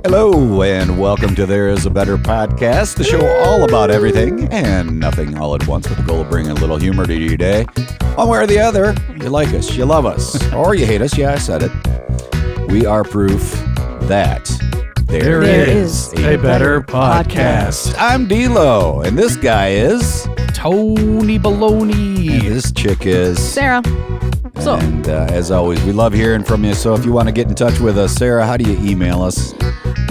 Hello, and welcome to There Is a Better Podcast, the show all about everything and nothing all at once with the goal of bringing a little humor to your day. One way or the other, you like us, you love us, or you hate us. Yeah, I said it. We are proof that there is a better podcast. I'm DeeLow, and this guy is Tony Baloney. And this chick is Sarah. And as always, we love hearing from you. So if you want to get in touch with us, Sarah, how do you email us?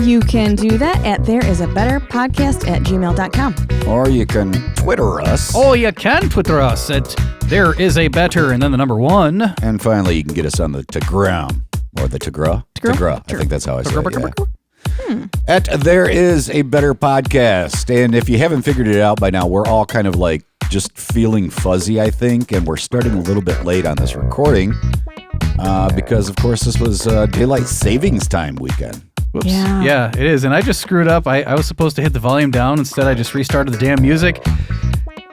You can do that at thereisabetterpodcast@gmail.com. Or you can Twitter us. Oh, you can Twitter us at There Is a Better and then the number 1. And finally, you can get us on the Tagram or the Tagra. Tagra. I think that's how I say it. Yeah. At There Is a Better Podcast. And if you haven't figured it out by now, we're all kind of like just feeling fuzzy, I think, and we're starting a little bit late on this recording because, of course, this was daylight savings time weekend. Whoops. Yeah. Yeah, it is. And I just screwed up. I was supposed to hit the volume down. Instead, I just restarted the damn music.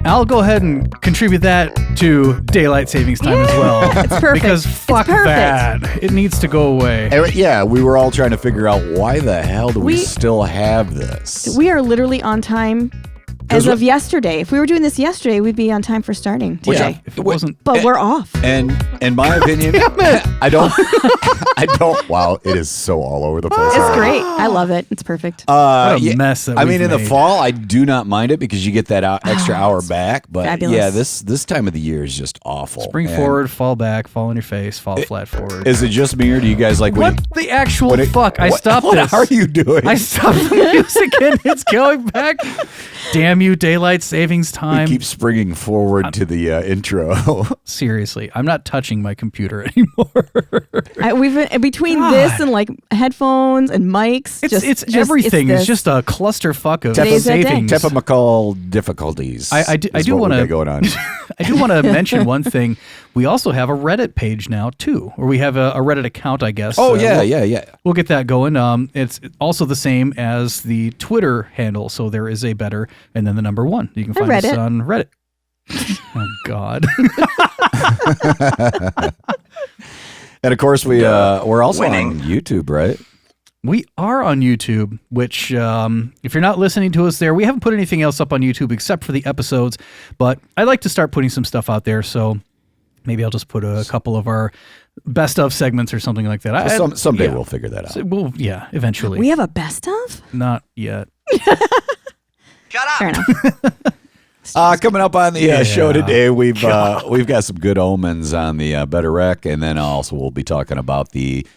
I'll go ahead and contribute that to daylight savings time as well. It's perfect. Because fuck that. It needs to go away. And, yeah, we were all trying to figure out why the hell do we still have this? We are literally on time as of yesterday. If we were doing this yesterday, we'd be on time for starting today. If it wasn't. But we're off. And in my opinion, I don't. Wow, it is so all over the place. It's great. I love it. It's perfect. What a mess that I mean, we've in the made. fall, I do not mind it because you get that extra hour back. But fabulous. yeah, this time of the year is just awful. Spring forward, fall back, fall on your face, fall flat forward. Is it just me, or do you guys like What the actual fuck? I stopped what this. What are you doing? I stopped the music and it's going back. Damn you, daylight savings time. We keep springing forward to the intro. Seriously, I'm not touching my computer anymore. We've been between this and like headphones and mics. It's everything. It's just a clusterfuck of Today's that day. savings. Typical difficulties. I do want to going on. I do want to mention one thing. We also have a Reddit page now too, or we have a Reddit account, I guess. Oh yeah. We'll get that going. It's also the same as the Twitter handle. So There Is a Better and then the number 1. You can find us on Reddit. Oh God. And of course we're also on YouTube, right? We are on YouTube, which if you're not listening to us there, we haven't put anything else up on YouTube except for the episodes, but I like to start putting some stuff out there, so maybe I'll just put a couple of our best of segments or something like that. Someday we'll figure that out. Eventually. We have a best of? Not yet. Shut up. Fair enough. Coming up on the show today, we've got some good omens on the Better Rec, and then also we'll be talking about the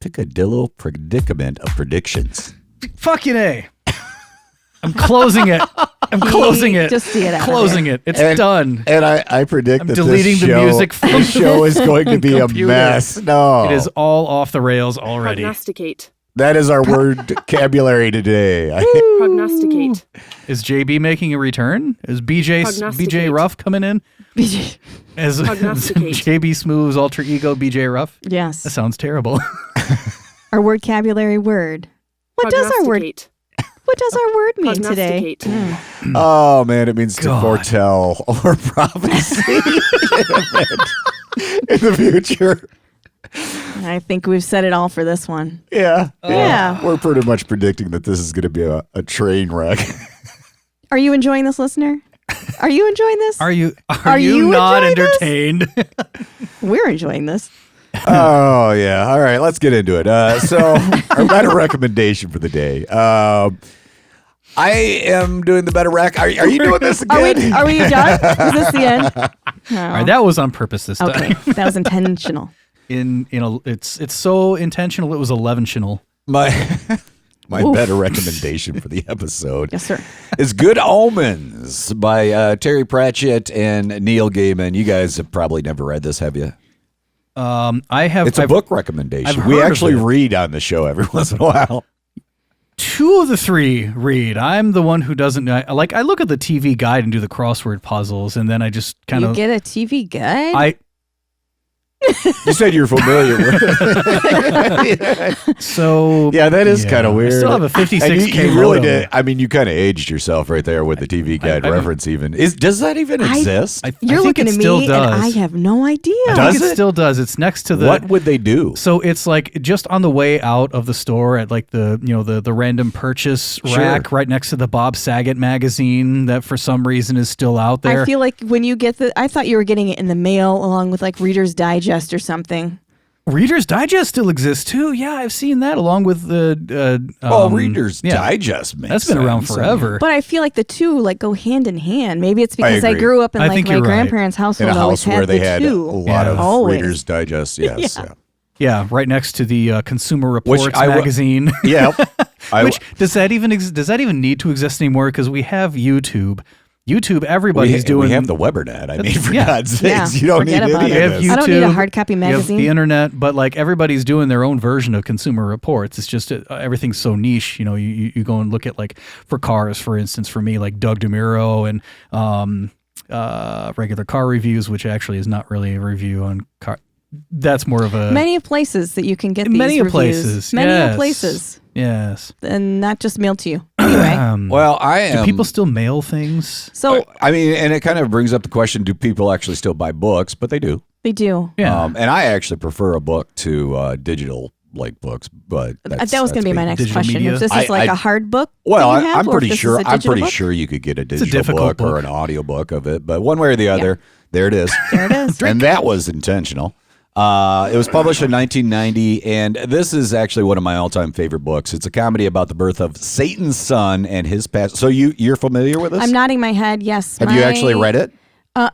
Picadillo predicament of predictions. Fucking A. I'm closing it. Just see it out. Closing it. It's done. And I predict that deleting the music from the show is going to be computer. a mess. No. It is all off the rails already. Prognosticate. That is our word vocabulary today. Prognosticate. Is JB making a return? Is BJ Ruff coming in? BJ. As Prognosticate. JB Smooth's alter ego, BJ Ruff? Yes. That sounds terrible. Our vocabulary word. What does our word mean today? Oh man, it means to foretell or prophecy in the future. I think we've said it all for this one. Yeah. Yeah. We're pretty much predicting that this is going to be a train wreck. Are you enjoying this, listener? Are you enjoying this? Are you you not enjoying this? entertained? We're enjoying this. Oh, yeah. All right, let's get into it. So our better recommendation for the day. I am doing the better rec. Are you doing this again? Are we done? Is this the end? No. All right, that was on purpose this time. Okay, that was intentional. It's so intentional. It was 11-tional. My Oof. better recommendation for the episode Yes, sir. is Good Omens by Terry Pratchett and Neil Gaiman. You guys have probably never read this, have you? I have. It's a book recommendation. I've We heard of actually it. read on the show every once in a while. 2 of the 3 read. I'm the one who doesn't. I look at the TV guide and do the crossword puzzles, and then I just kind You of get a TV guide? You said you're familiar with it. So Yeah, that is kind of weird. I still have a 56K And you really modem. did. I mean, you kind of aged yourself right there with the TV Guide reference. Even does that even exist? You're think looking it at still me, does. and I have no idea. I Does think it it? still does. It's next to the. What would they do? So it's like just on the way out of the store at like the the random purchase rack right next to the Bob Saget magazine that for some reason is still out there. I feel like when you get I thought you were getting it in the mail along with like Reader's Digest or something. Reader's Digest still exists too. Yeah, I've seen that along with the. Reader's yeah. Digest makes That's been around sense. forever. But I feel like the two like go hand in hand. Maybe it's because I agree. grew up in I like think my you're right. grandparents' In household a always house where had they the had two. a lot of Always. Reader's Digest. Yes. Yeah. Yeah. Yeah, right next to the Consumer Reports I w- magazine. Yeah. Which does that even need to exist anymore? Because we have YouTube. YouTube, everybody's doing. We have the Webernet. I mean, for yeah. God's sakes, Yeah, you don't need forget about any it. of have this. I don't need a YouTube, hard copy You have magazine. the internet, but like everybody's doing their own version of Consumer Reports. It's just everything's so niche. You know, you go and look at like for cars, for instance, for me, like Doug DeMuro and regular car reviews, which actually is not really a review on car. That's more of a Many places that you can get these many reviews. places. Many yes. places. Yes. And not just mailed to you. Anyway. Well, I am. Do people still mail things? So I mean, and it kind of brings up the question: do people actually still buy books? But they do. they do. Yeah. And I actually prefer a book to digital like books. But That was going to be my next Digital question. media? If this is like a hard book, Well, that you have, I'm or if pretty this sure. is a I'm digital pretty book? sure you could get a a digital difficult book or book. an audio book of it. But one way or the other, there it is. There it is. And that was intentional. It was published in 1990, and this is actually one of my all-time favorite books. It's a comedy about the birth of Satan's son and his past. So you're familiar with this? I'm nodding my head. Yes. Have you actually read it?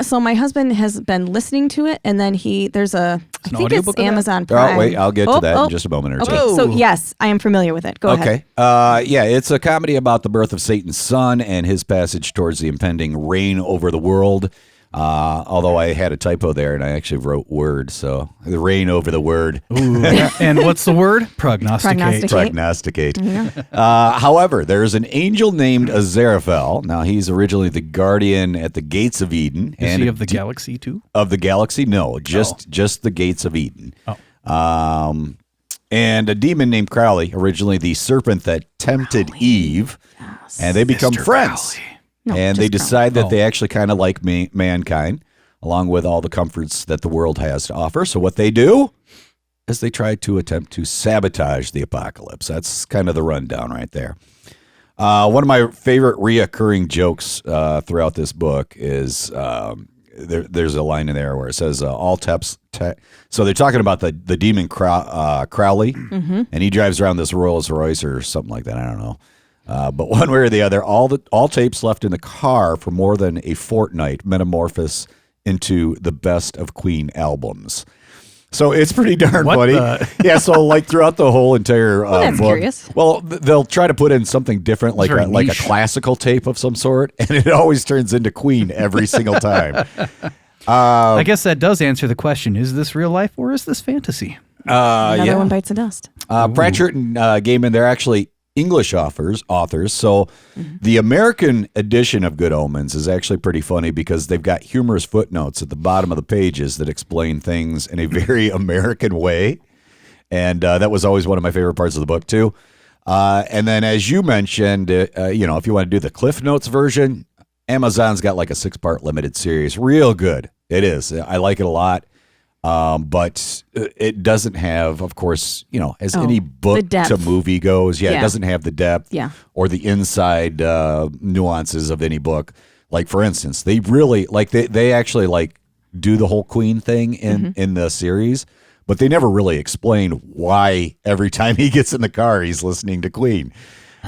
So my husband has been listening to it, and then there's I think it's audiobook of that? Amazon Prime. Oh, wait, I'll get to that in just a moment or two. Okay, so yes, I am familiar with it. Go ahead. Okay. Yeah, it's a comedy about the birth of Satan's son and his passage towards the impending reign over the world. Although I had a typo there and I actually wrote word, so the reign over the word. Ooh. And what's the word? Prognosticate. Prognosticate. Prognosticate. However, there's an angel named Aziraphale. Now, he's originally the guardian at the gates of Eden. Is and he of the galaxy too? Of the galaxy? No, just the gates of Eden. Oh. And a demon named Crowley, originally the serpent that tempted Eve, and they become Mr. friends. Crowley. No, And they just decide that Oh. they actually kind of like mankind, along with all the comforts that the world has to offer. So what they do is they try to attempt to sabotage the apocalypse. That's kind of the rundown right there. One of my favorite reoccurring jokes throughout this book is there's a line in there where it says all taps. So they're talking about the demon Crowley, and he drives around this Rolls Royce or something like that. I don't know. But one way or the other, all tapes left in the car for more than a fortnight metamorphose into the best of Queen albums. So it's pretty darn What funny. the- Yeah, so like throughout the whole entire that's book, curious. well, they'll try to put in something different, like very a niche. classical tape of some sort, and it always turns into Queen every single time. I guess that does answer the question: is this real life or is this fantasy? Another yeah. one bites the dust. Pratchett and Gaiman, they're actually English authors. So the American edition of Good Omens is actually pretty funny because they've got humorous footnotes at the bottom of the pages that explain things in a very American way. And that was always one of my favorite parts of the book, too. And then, as you mentioned, if you want to do the Cliff Notes version, Amazon's got like a 6-part limited series. Real good. It is. I like it a lot. But it doesn't have, of course, as any book the depth. to movie goes. Yeah, Yeah. it doesn't have the depth Yeah. or the inside nuances of any book. Like, for instance, they really, they actually, do the whole Queen thing in the series, but they never really explain why every time he gets in the car, he's listening to Queen.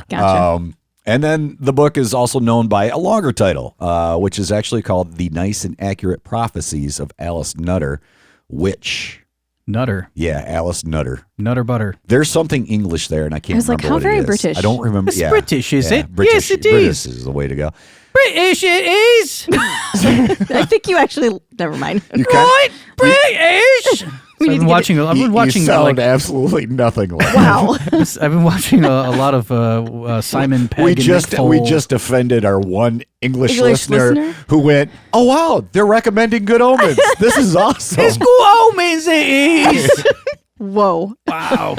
Gotcha. And then the book is also known by a longer title, which is actually called The Nice and Accurate Prophecies of Alice Nutter, which, Nutter. yeah, Alice Nutter. Nutter butter. There's something English there, and I can't I was like, remember how what very it is. British. I don't remember. It's British, is it? British, Yes, it British is. is the way to go. British it is. I think you actually. Never mind. You kind British. I've been watching. I've been watching. You sound Like, absolutely nothing like Wow. I've been watching a lot of Simon Pegg. we and just Nick we Foles. just offended our one English listener? listener who went, "Oh wow, they're recommending Good Omens. This is awesome." It's Good Omens. It is. Whoa. Wow.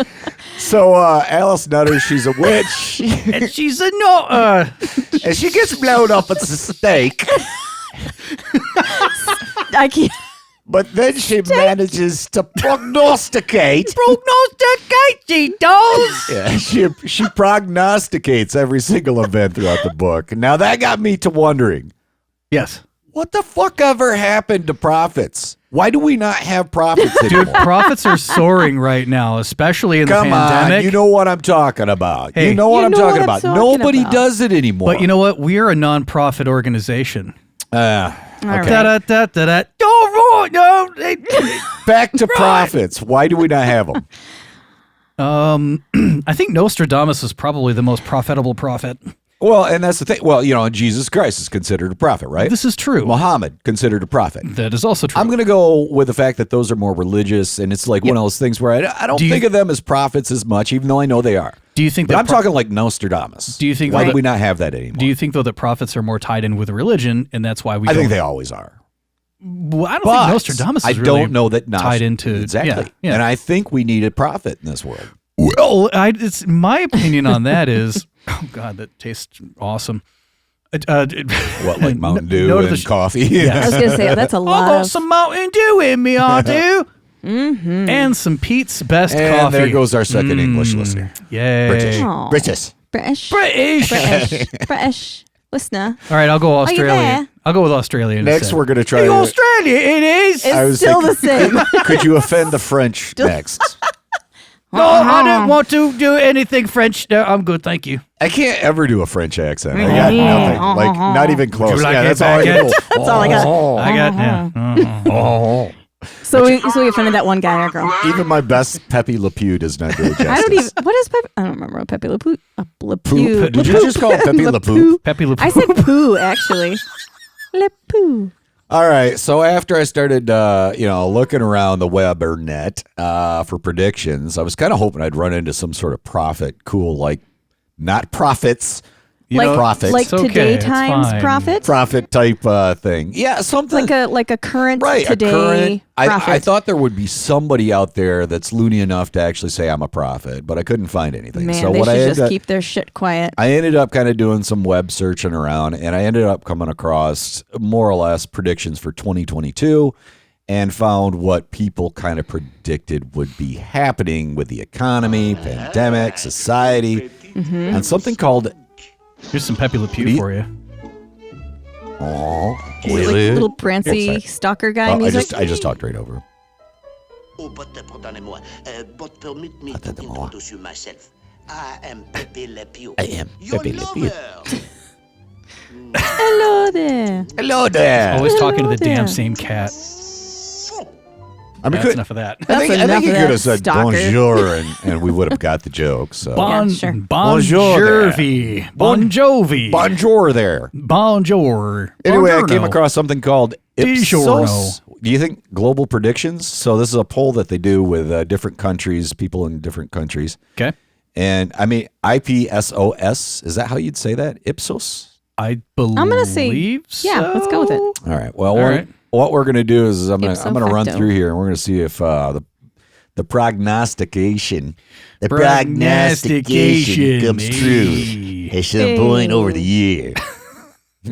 So Alice Nutter, she's a witch, And she's a nutter. and she gets blown up as a snake. I can't. But then she manages to prognosticate. Prognosticate, she does. Yeah, she prognosticates every single event throughout the book. Now that got me to wondering, Yes. what the fuck ever happened to prophets? Why do we not have prophets anymore? Dude, profits are soaring right now, especially in the Come pandemic. on, you know what I'm talking about. Hey. You know what You I'm know talking what I'm about. talking Nobody about. does it anymore. But you know what? We're a non-profit organization. All right. Da-da-da-da-da. Oh, no. back to prophets. Why do we not have them? I think Nostradamus is probably the most profitable prophet. Well, and that's the thing. Well, you know, Jesus Christ is considered a prophet, right? This is true. Muhammad considered a prophet. That is also true. I'm going to go with the fact that those are more religious, and it's like one of those things where I don't Do you- think of them as prophets as much, even though I know they are. Do you think But that I'm talking like Nostradamus. Do you think why that- do we not have that anymore? Do you think though that prophets are more tied in with religion, and that's why we? I don't, think they always are. Well, I don't But think Nostradamus is I really don't know that tied into exactly. Yeah. And I think we need a prophet in this world. Well, it's my opinion on that is, oh God, that tastes awesome. What, like Mountain Dew no to and the coffee? I was gonna say that's a I lot got of. some Mountain Dew in me, I do. And some Pete's Best And coffee. there goes our second English listener. Yay. British. Aw. British. British. British. British listener. All right, I'll go you Australian. there? I'll go with Australian. Next, instead. we're going to try In to... Australia, it is. I was It's still the same. Could you offend the French next? No, I don't want to do anything French. No, I'm good, thank you. I can't ever do a French accent. I got nothing. Like, not even close. like Yeah, it, that's all I baguette? do. That's all I got. I got yeah. So we offended that one guy or girl. Even my best Pepe Le Pew does not do it justice. I don't even. What is Pepe? I don't remember what Pepe Le Pew. Le Pew. Poop. Did you just call it Pepe Le Pew? Pepe Le Pew. I said poo actually. Le Pew. All right. So after I started, looking around the web or net for predictions, I was kind of hoping I'd run into some sort of prophet, cool, like not prophets, prophets, like It's okay, Today it's Times fine. prophet. prophet type thing. Yeah, something Like a current right. today a current. prophet. I thought there would be somebody out there that's loony enough to actually say I'm a prophet, but I couldn't find anything. Man, so they what I should ended just up, keep their shit quiet. I ended up kind of doing some web searching around, and I ended up coming across more or less predictions for 2022 and found what people kind of predicted would be happening with the economy, pandemic, society, and something called Here's some Pepe Le Pew for you. Like little prancy Sorry. stalker guy I music. I just talked right over him. Oh, but pardonnez-moi, but permit me to Pardonnez-moi. introduce you myself. I am Pepe Le Pew. I am Your Pepe Le Pew. lover. Hello there. Hello there. Always talking to the Hello damn there. same cat. I mean, That's enough of that. I think enough he of could that have said stalker. bonjour and we would have got the joke. So Bon, sure. bon Bonjour there. Jovi. Bon Jovi. bonjour there. Bonjour. Anyway, I Buongiorno. came across something called Ipsos. Buongiorno. Do you think global predictions? So this is a poll that they do with different countries, people in different countries. Okay. And I mean, IPSOS, is that how you'd say that? Ipsos? I believe I'm gonna say yeah. Let's go with it. All right. Well, All right. what we're going to do is I'm going Ipso to run facto. through here and we're going to see if the prognostication Prognostication comes true at some point over the year.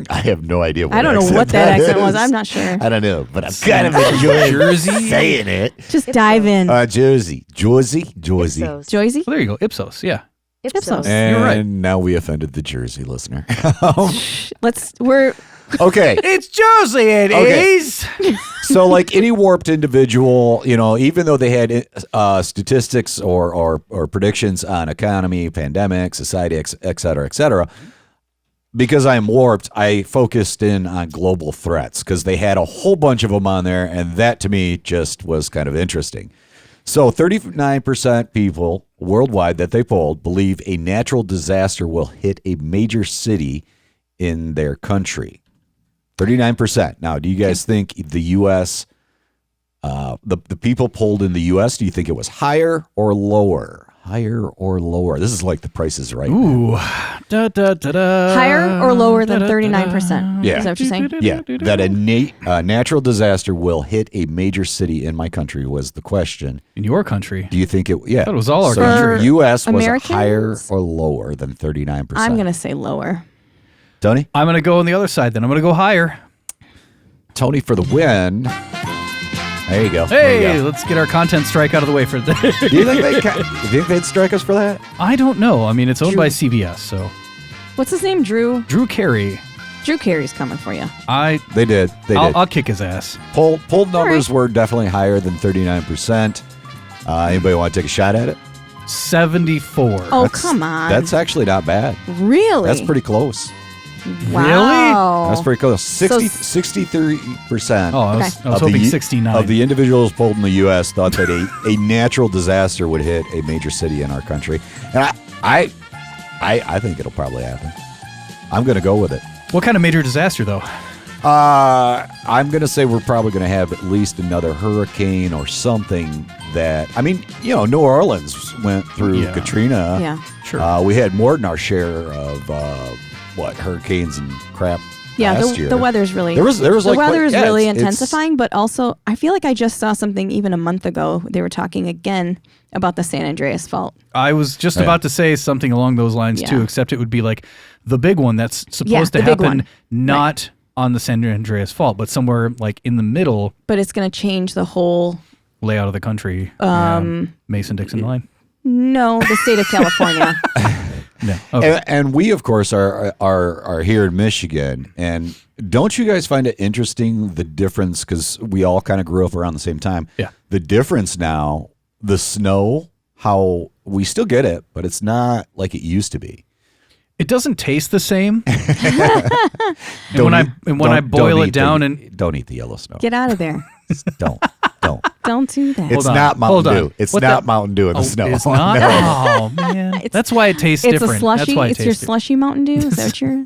I have no idea what I don't know accent what that accent was. is. I'm not sure. I don't know, but I'm kind of enjoying Jersey? saying it. Just dive in. Jersey. Joyzy. Well, there you go. Ipsos. Yeah. Ipsos. And You're right. now we offended the Jersey listener. We're Okay. It's Jersey. It Okay. is. So, like any warped individual, even though they had statistics or predictions on economy, pandemic, society, et cetera, because I'm warped, I focused in on global threats because they had a whole bunch of them on there, and that to me just was kind of interesting. So 39% people worldwide that they polled believe a natural disaster will hit a major city in their country. 39%. Now, do you guys think the U.S. The people polled in the U.S., do you think it was higher or lower? Higher or lower? This is like the Price is Right. Ooh. Da, da, da, da, Higher or lower than da, da, 39%? Yeah. Is that what you're saying? Yeah, that a natural disaster will hit a major city in my country was the question. In your country. Do you think it? Yeah, thought it was all our so country. U.S. was Americans? higher or lower than 39%? I'm going to say lower. Tony. I'm going to go on the other side then. I'm going to go higher. Tony for the win. There you go. There Hey, you go. let's get our content strike out of the way for this. Do you think they'd strike us for that? I don't know. I mean, it's owned by CBS, so. What's his name? Drew? Drew Carey. Drew Carey's coming for you. They did. I'll kick his ass. Polled numbers were definitely higher than 39%. Anybody want to take a shot at it? 74. Oh, come on. That's actually not bad. Really? That's pretty close. Wow. That's pretty close. 63%. Oh, I was of hoping the, 69. Of the individuals polled in the U.S. thought that a natural disaster would hit a major city in our country, and I think it'll probably happen. I'm going to go with it. What kind of major disaster, though? I'm going to say we're probably going to have at least another hurricane or something that, I mean, New Orleans went through Katrina. Yeah. Sure. We had more than our share of hurricanes and crap. Yeah, last year. the weather's really there was the like weather is really it's intensifying, but also I feel like I just saw something even a month ago. They were talking again about the San Andreas fault. I was just about to say something along those lines too, except it would be like the big one that's supposed to happen not on the San Andreas fault, but somewhere like in the middle. But it's going to change the whole layout of the country. Mason-Dixon line. No, the state of California. No. Okay. And we, of course, are here in Michigan. And don't you guys find it interesting, the difference, because we all kind of grew up around the same time. Yeah. The difference now, the snow, how we still get it, but it's not like it used to be. It doesn't taste the same. When I boil it down and don't eat the yellow snow. Get out of there. Don't. Don't do that. It's not Mountain Dew. It's not Mountain Dew in the snow. It's not? No. Oh, man. That's why it tastes It's different. a slushy. That's why It's your slushy Mountain Dew. Is that what you're?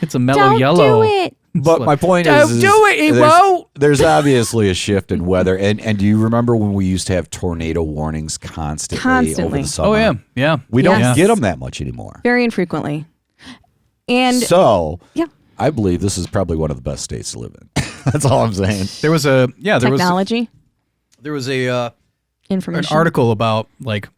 It's a mellow Don't yellow. do it. But my point Don't is, do it, it there's, won't. there's obviously a shift in weather. And do you remember when we used to have tornado warnings constantly over the summer? Oh, yeah. Yeah. We don't Yes. get them that much anymore. Very infrequently. And So yeah, I believe this is probably one of the best states to live in. That's all I'm saying. There was a technology, there was an information. article about like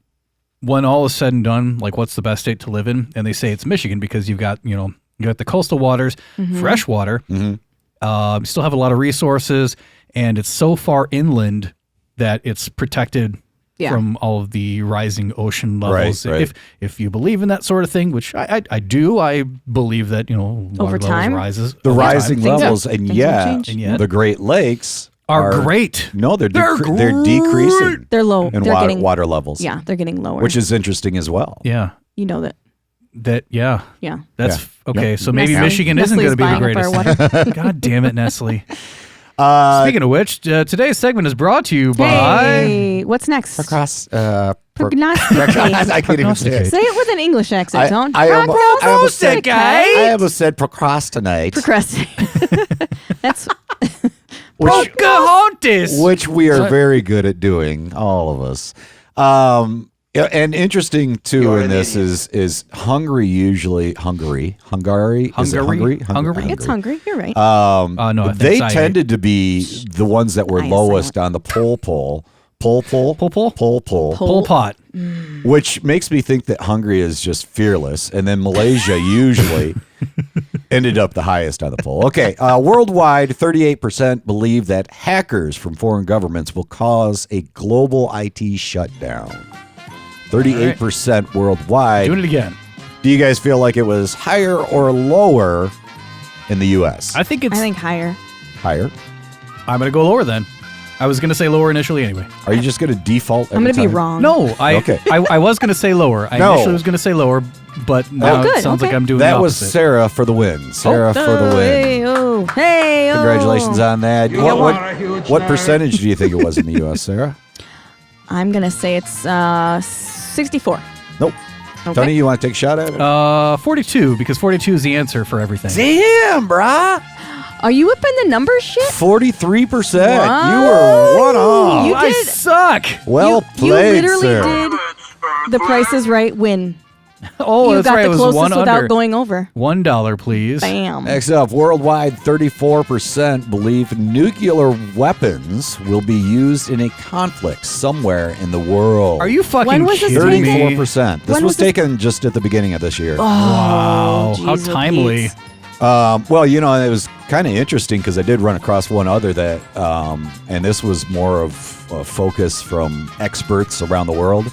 when all is said and done, like what's the best state to live in, and they say it's Michigan because you've got you got the coastal waters, fresh water, you still have a lot of resources, and it's so far inland that it's protected from all of the rising ocean levels. Right. If you believe in that sort of thing, which I do, I believe that water Over time? levels rises. The over rising time. levels, and Things will yet change. And yet- the Great Lakes are great. No, they're They're decreasing. They're low. in They're getting water levels. Yeah, they're getting lower. Which is interesting as well. Yeah. you know that. Yeah. Yeah. That's Yeah. okay. Yeah. So maybe Nestle- Michigan isn't going to Nestle's be the buying up greatest. our water. God damn it, Nestle. Speaking of which, today's segment is brought to you by. Hey, what's next? Prognosticate. I can't even say it. Say it with an English accent, don't. I almost said Prognosticate. I almost said procrastinate, Procrastinate. That's Pocahontas. which we are very good at doing, all of us. Yeah, and interesting too in this is Hungary usually Hungary. Is it Hungary? Hungary? it's hungry. You're right. No, They tended to be the ones that were I lowest on the poll, Pol Pot. which makes me think that Hungary is just fearless, and then Malaysia usually ended up the highest on the poll. Okay, worldwide, 38% believe that hackers from foreign governments will cause a global IT shutdown. 38% worldwide. Doing it again. Do you guys feel like it was higher or lower in the U.S.? I think higher. Higher. I'm going to go lower then. I was going to say lower initially anyway. Are you just going to default every I'm going to be time? wrong. No, Okay. I was going to say lower. I initially was going to say lower, but now good, it sounds okay. like I'm doing That the was opposite. Sarah for the win. Sarah for the win. Hey, Congratulations on that. What percentage do you think it was in the U.S., Sarah? I'm going to say it's 64. Nope. Okay. Tony, you want to take a shot at it? 42, because 42 is the answer for everything. Damn, brah. Are you up in the numbers shit? 43%. Wow. You were one off. You I did- suck. Well You played, literally sir. did The Price is Right win. Oh, You that's got right. the It was closest one without under. going over. $1, please. Bam. Next up, worldwide, 34% believe nuclear weapons will be used in a conflict somewhere in the world. Are you fucking When was this kidding me? 34%. This When was was this- taken just at the beginning of this year. Wow, how geez, timely. Louise. Well, you know, it was kind of interesting because I did run across one other that, and this was more of a focus from experts around the world,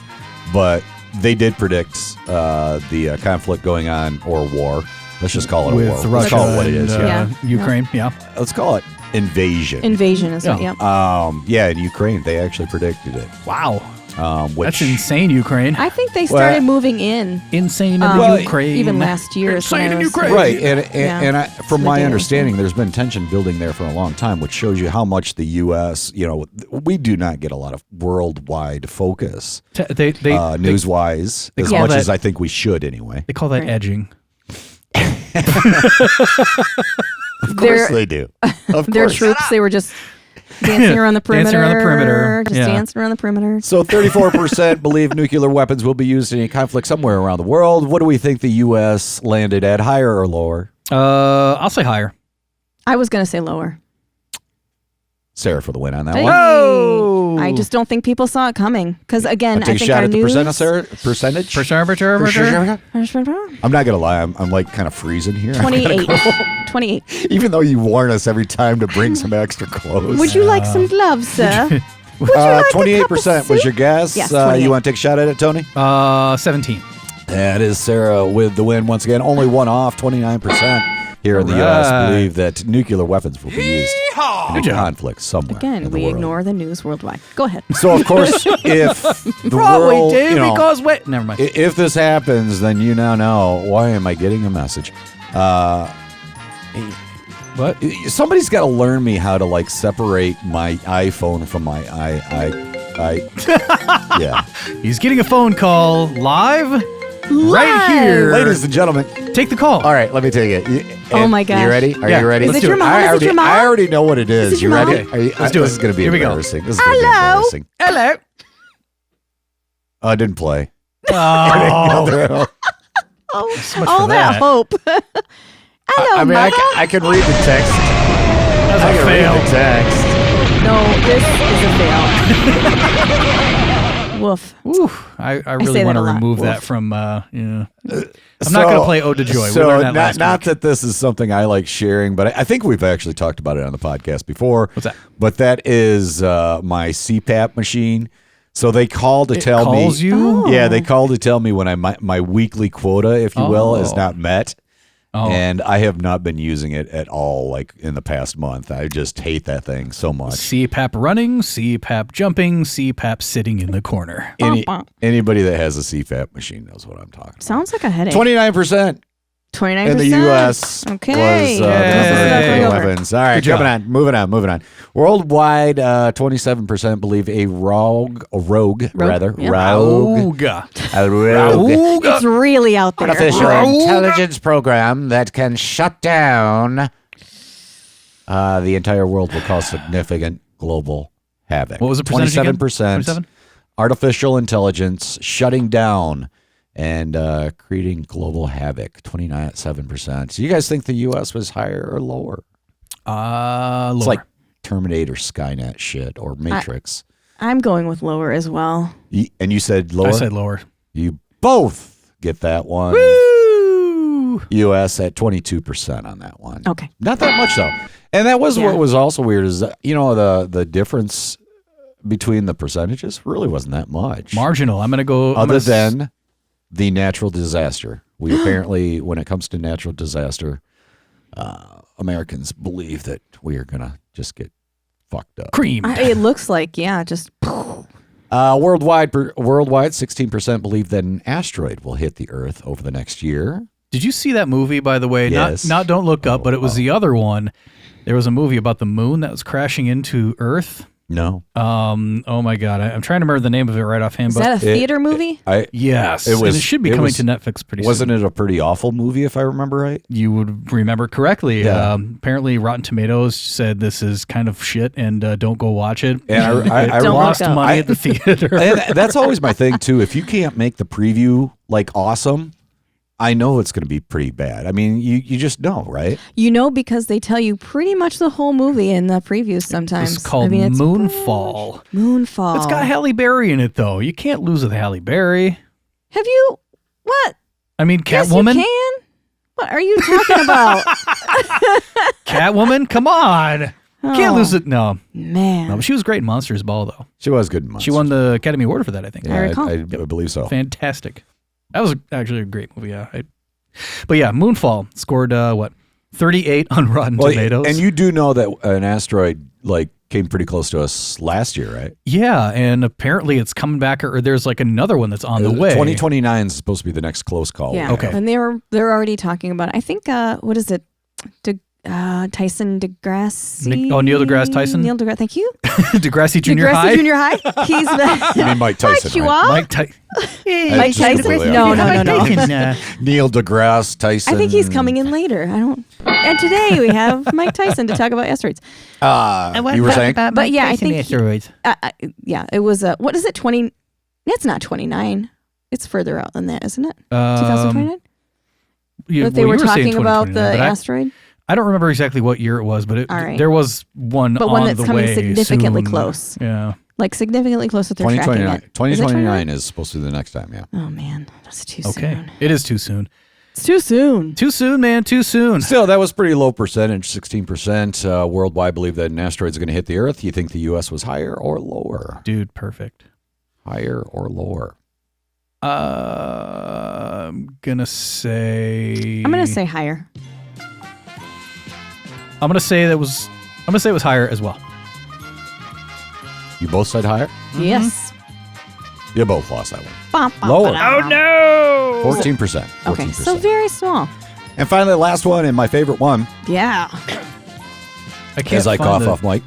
but they did predict the conflict going on, or war. Let's just call it a With war. Russia Let's call it what it is. and, Yeah. Ukraine, yeah. Let's call it invasion. Invasion is right, Yeah. yep. Yeah, in Ukraine, they actually predicted it. Wow. Which, That's insane, Ukraine. I think they started Well- moving in Insane in Well, Ukraine. even last year. is when Insane I in was- Ukraine. Right, Yeah. and I, from So my they do. understanding, there's been tension building there for a long time, which shows you how much the U.S. You know, we do not get a lot of worldwide focus, They news-wise, as call much that- as I think we should, anyway. They call that Right. edging. Of course they do. Of Their course. troops, they were just dancing around the perimeter. Dancing around the perimeter, Just yeah. dancing around the perimeter. So 34% believe nuclear weapons will be used in a conflict somewhere around the world. What do we think the U.S. landed at, higher or lower? I'll say higher. I was going to say lower. Sarah for the win on that Hey. one. Oh! I just don't think people saw it coming. Because again, I'll take I a think shot our at the news. percentage. Percentage? I'm not gonna lie. I'm like kind of freezing here. 28. 28. Even though you warn us every time to bring some extra clothes. Would you like some gloves, sir? Would you like a cup of 28% was soup? your guess. Yes, 28. You want to take a shot at it, Tony? 17. That is Sarah with the win once again. Only one off. 29% here in the U.S. Right. believe that nuclear weapons will be used in Good a job. conflict somewhere. Again, in the we world. ignore the news worldwide. Go ahead. So of course, if the Probably world, did you know, because wait. Never mind. if this happens, then you now know why am I getting a message. What? Somebody's got to learn me how to like separate my iPhone from my yeah. He's getting a phone call live right here. Ladies and gentlemen, Take the call. all right, let me take it. Oh my gosh. You ready? Are Yeah. you ready? Is Let's it do your it. mom? I Is already, it your mom? I already know what it is. Is it You your ready? mom? Are you, Let's do this it. is going to be Here we go. embarrassing. This is going to be Hello? embarrassing. Hello. I didn't play. Oh, Oh, much all for that that. hope. Hello, I mean, mother. I can read the text. that's I a can fail. read the text. No, this is a fail. Woof. Ooh, I really say want that to a lot. remove that Woof. from. I'm not going to play Ode to Joy. We So learned that last not week. that this is something I like sharing, but I think we've actually talked about it on the podcast before. What's that? But that is my CPAP machine. So they call to tell me. calls you? Yeah, they call to tell me when my weekly quota, if you will, is Oh. not met. Oh. And I have not been using it at all, like in the past month. I just hate that thing so much. CPAP running, CPAP jumping, CPAP sitting in the corner. Anybody that has a CPAP machine knows what I'm talking about. Sounds like a headache. 29% 29%. in the U.S. Okay. was the Yay. number of Yay. nuclear weapons. All right, Good job. moving on. Worldwide, 27% believe a rogue, Yep. rogue. Ooga. A rogue It's really out there. artificial intelligence program that can shut down the entire world will cause significant global havoc. What was the percentage again? 27%. 27? Artificial intelligence shutting down and creating global havoc. 29.7%. So you guys think the U.S. was higher or lower? Lower. It's like Terminator, Skynet shit, or Matrix. I'm going with lower as well. And you said lower? I said lower. You both get that one. Woo! U.S. at 22% on that one. Okay. Not that much though. And that was Yeah. what was also weird is that, the difference between the percentages really wasn't that much. Marginal. I'm going to go. Other than the natural disaster. We apparently, when it comes to natural disaster, Americans believe that we are going to just get fucked up. cream. It looks like, yeah, just Worldwide, 16% believe that an asteroid will hit the Earth over the next year. Did you see that movie, by the way? Yes. Not Don't Look Up, but it was the other one. There was a movie about the moon that was crashing into Earth. No. Oh my God, I'm trying to remember the name of it right offhand. Is But that a theater movie? yes, It was. and it should be coming to Netflix pretty soon. Wasn't it a pretty awful movie, if I remember right? You would remember correctly. Yeah. Apparently, Rotten Tomatoes said this is kind of shit and don't go watch it. And I Don't lost look up. money at the theater. and that's always my thing too. If you can't make the preview like awesome, I know it's going to be pretty bad. I mean, you just know, right? You know, because they tell you pretty much the whole movie in the previews sometimes. It's called Moonfall. Moonfall. It's got Halle Berry in it, though. You can't lose with Halle Berry. Have you? What? I mean, Yes, Catwoman. you can. What are you talking about? Catwoman, come on. Can't lose it. No. Man. No, but she was great in Monsters Ball, though. She was good. In Monsters. She won the Academy Award for that, I think. Yeah, I recall. I believe so. Fantastic. That was actually a great movie, yeah. But yeah, Moonfall scored, 38 on Rotten Tomatoes. And you do know that an asteroid came pretty close to us last year, right? Yeah, and apparently it's coming back, or there's another one that's on the way. 2029 is supposed to be the next close call. Yeah. Okay. And they're already talking about it. I think what is it? Tyson DeGrasse. Neil deGrasse Tyson? Neil deGrasse. Thank you. Degrassi Junior DeGrasse High. Junior High. He's the. You mean Mike Tyson, Hi, right? Chihuahua. Mike Tyson. Mike just Tyson? completely No, out. no. Neil deGrasse Tyson. I think he's coming in later. I don't. And today we have Mike Tyson to talk about asteroids. You were saying? But yeah, I think. asteroids. Yeah, it was. What is it? 20. It's not 29. It's further out than that, isn't it? 2029. That they were talking about the asteroid. I don't remember exactly what year it was, but All right. there was one But on one that's the coming way significantly soon. close. Yeah. Like significantly close that they're tracking 2029. it. Is it 2029 is supposed to be the next time, yeah. Oh man, that's too Okay. soon. It is too soon. It's too soon. Too soon, man. Too soon. Still, that was pretty low percentage, 16% worldwide believe that an asteroid is going to hit the Earth. You think the U.S. was higher or lower? Dude, perfect. Higher or lower? I'm gonna say Higher. I'm gonna say it was higher as well. You both said higher? Yes. You both lost that one. Bum, bum, Lower. ba-dum. no! 14%. 14%. Okay, so very small. And finally, the last one, and my favorite one, Yeah. I can't as I find cough off mic.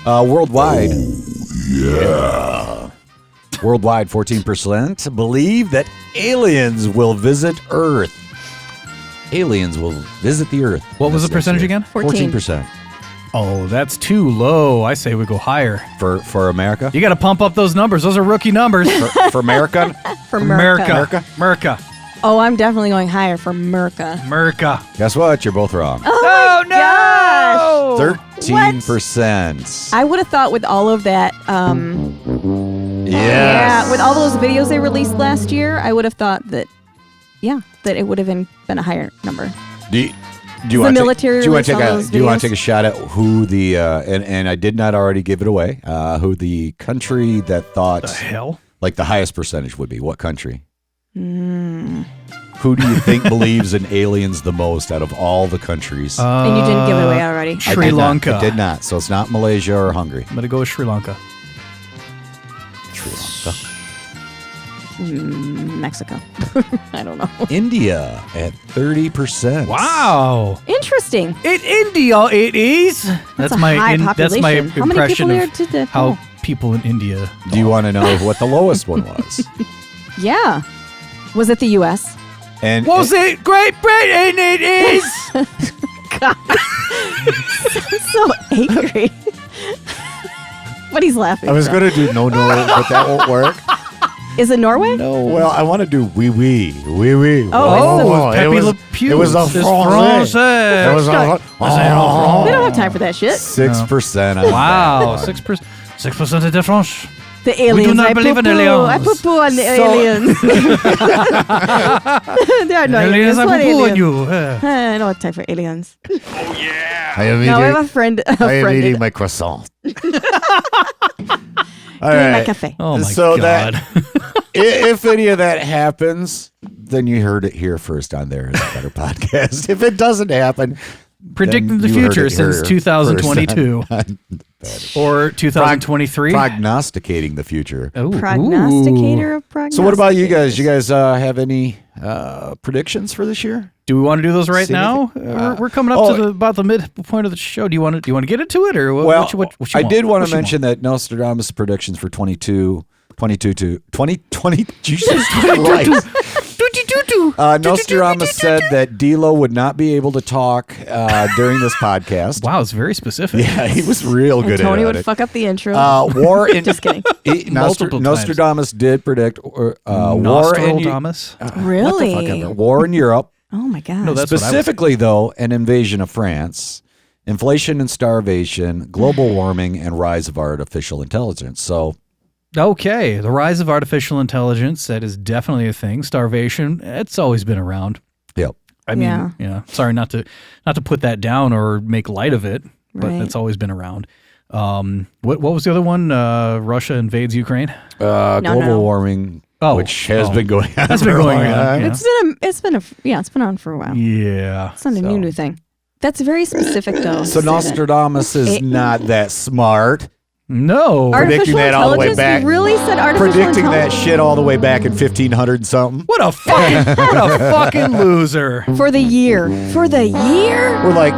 Worldwide. Worldwide, 14% believe that aliens will visit Earth. Aliens will visit the Earth. What was the percentage again? 14%. Oh, that's too low. I say we go higher. For America? You got to pump up those numbers. Those are rookie numbers. For America? For Merca. America. Oh, I'm definitely going higher for Merca. America. Guess what? You're both wrong. Oh, my gosh. 13%. I would have thought with all of that, Yes. yeah, with all those videos they released last year, I would have thought that, that it would have been a higher number. Do you want military to released all those take a shot at who the and I did not already give it away? Who the country that thought The hell? like the highest percentage would be? What country? Who do you think believes in aliens the most out of all the countries? And you didn't give it away already. I Sri did not. Lanka. I did not. So it's not Malaysia or Hungary. I'm gonna go with Sri Lanka. Sri Lanka. Mexico. I don't know. India at 30%. Wow. Interesting. In India, it is. That's a my high that's my population. How many impression people of are to the- how people in India. Do you want to know what the lowest one was? Yeah. Was it the U.S.? And Was it Great Britain? It is. So angry. But he's laughing. I was so. going to do no, but that won't work. Is it Norway? No. Well, I want to do oui, oui. Oh, Pepe it was Le Pew. it was a It's français. français. It was a We don't have time for that shit. 6%. Wow, 6%. 6% de France. The aliens. not I believe in poo-poo. aliens. I poo-poo on the aliens. There are no aliens. I What poo-poo on aliens? you. I don't have time for aliens. I am No, I have a friend. my croissant. All Doing my right. cafe. Oh my So God. If any of that happens, then you heard it here first on There Is a Better Podcast. If it doesn't happen, Predicting the then you heard future it since here 2022 first on or 2023. prognosticating the future. Ooh, Prognosticator of prognosticator. So what about you guys? You guys have any predictions for this year? Do we want to do those right See now? anything? We're coming up to about the midpoint of the show. Do you want to get into it, or what? Well, what you I want? did want What to you mention that Nostradamus' predictions for 2020. Jesus Christ. Nostradamus said that DeeLow would not be able to talk during this podcast. Wow, it's very specific. Yeah, he was real good Tony at would it. fuck up the intro. War in Just kidding. Multiple times. Nostradamus did predict war in Nostradamus. Really? what the fuck ever. War in Europe. Oh my god. No, that's what I would Specifically, though, an invasion of France, inflation and starvation, global warming, and rise of artificial intelligence. So, Okay, the rise of artificial intelligence, that is definitely a thing. Starvation, it's always been around. yep. I mean, Yeah. sorry not to put that down or make light of it, but Right. it's always been around. What was the other one? Russia invades Ukraine. Global warming, which has been going on. That's been for a going long on. time. Yeah. It's been on for a while. Yeah. It's not a new thing. That's very specific though. So to say that. Nostradamus is not that smart. No. Predicting Artificial that all the way intelligence? back. You really said artificial Predicting that intelligence? shit all the way back in 1500 something. What a fucking loser. For the year. For the year? We're like,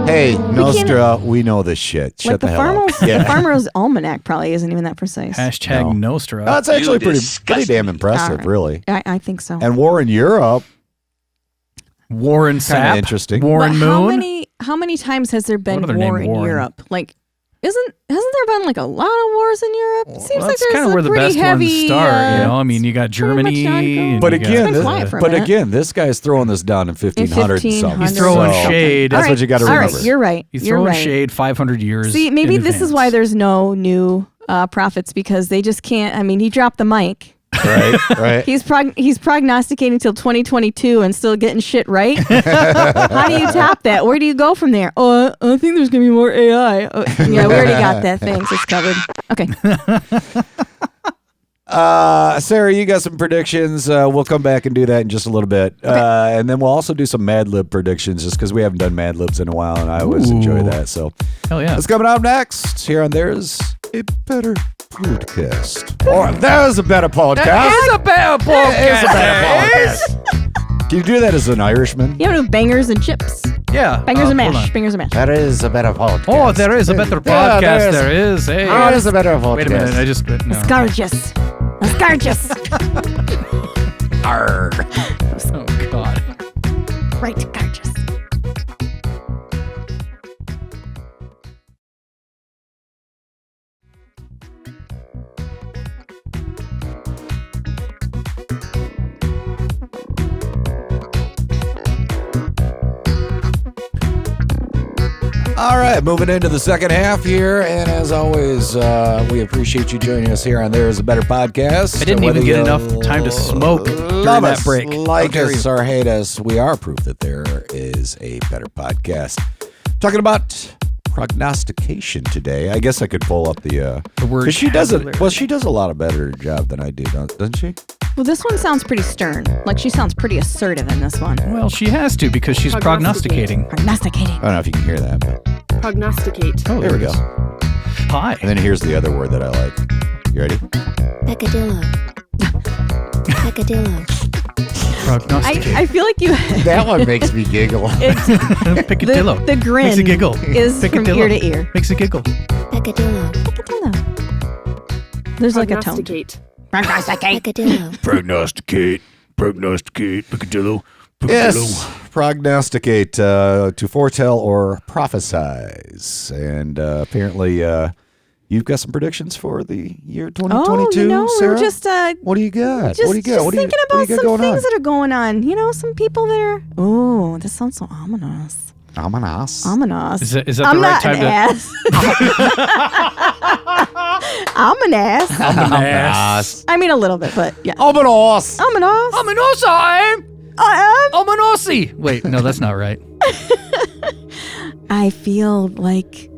hey, Nostra, we know this shit. Shut Like the the hell up. the Farmer's Almanac probably isn't even that precise. Hashtag No. Nostra. That's actually pretty disgust damn me. impressive, All right. really. I think so. And war in Europe, Warren kind of Sapp. interesting. Warren But Moon. how many times has there been What other war name in Warren? Europe? Like hasn't there been like a lot of wars in Europe? It seems Well, like that's there's kind of a where the pretty best heavy, ones start. You know, I mean, you got pretty much Germany. ongoing. and But you got, again, been quiet for a but minute. again, this guy's throwing this down in 1500 and something. He's throwing So shade. That's what you got to All remember. right, you're right. he's You're throwing right. shade 500 years. See, maybe in this is advance. why there's no new prophets because they just can't. I mean, he dropped the mic. Right. He's prognosticating until 2022 and still getting shit right. How do you top that? Where do you go from there? Oh, I think there's gonna be more AI. Yeah, we already got that. Thanks, it's covered. Okay. Sarah, you got some predictions. We'll come back and do that in just a little bit. And then we'll also do some Mad Lib predictions just because we haven't done Mad Libs in a while, and I always enjoy that. So Hell yeah. that's coming up next here on There's a Better Podcast. Or There's a Better Podcast. It's a better There's a Better Podcast. Can you do that as an Irishman? You know, bangers and chips, Yeah. bangers and hold mash, on. bangers and mash. That is a better podcast. Oh, there is a better Yeah, podcast. There is. Hey. That is a better podcast. Wait a minute. I just. No. Gorgeous. That's gorgeous. Arr. Oh, God. Right, gorgeous. All right, moving into the second half here, and as always, we appreciate you joining us here on There's a Better Podcast. I didn't even Whether get you enough time to smoke during love that us, break. like How dare us, you. or hate us, we are proof that there is a better podcast. Talking about prognostication today. I guess I could pull up the word 'cause she does it. vocabulary. Well, she does a lot of better job than I do, doesn't she? Well, this one sounds pretty stern. Like she sounds pretty assertive in this one. Well, she has to because she's prognosticating. Prognosticating. I don't know if you can hear that, but Prognosticate. Oh, there we it go. is. Hi. And then here's the other word that I like. You ready? Peccadillo. Peccadillo. Prognosticate. I feel like you. That one makes me giggle. It's Picadillo. the grin Makes a giggle. is from Picadillo. ear to ear. Makes a giggle. Peccadillo. There's like a tone. Prognosticate. Peccadillo. Prognosticate. Prognosticate. Picadillo. Yes, prognosticate, to foretell or prophesize. And apparently you've got some predictions for the year 2022, Oh, no, Sarah? we're just what do you got? just, what do you got? just What do you, thinking what about do you got some going things on? that are going on. You know, some people that are. Oh, this sounds so ominous. Ominous. Ominous. Is that the I'm right not time an to? ass. I'm an ass. Ominous. I mean a little bit, but yeah. Ominous. Ominous. Ominosa. I am. Ominosi. Wait, no, that's not right. I feel like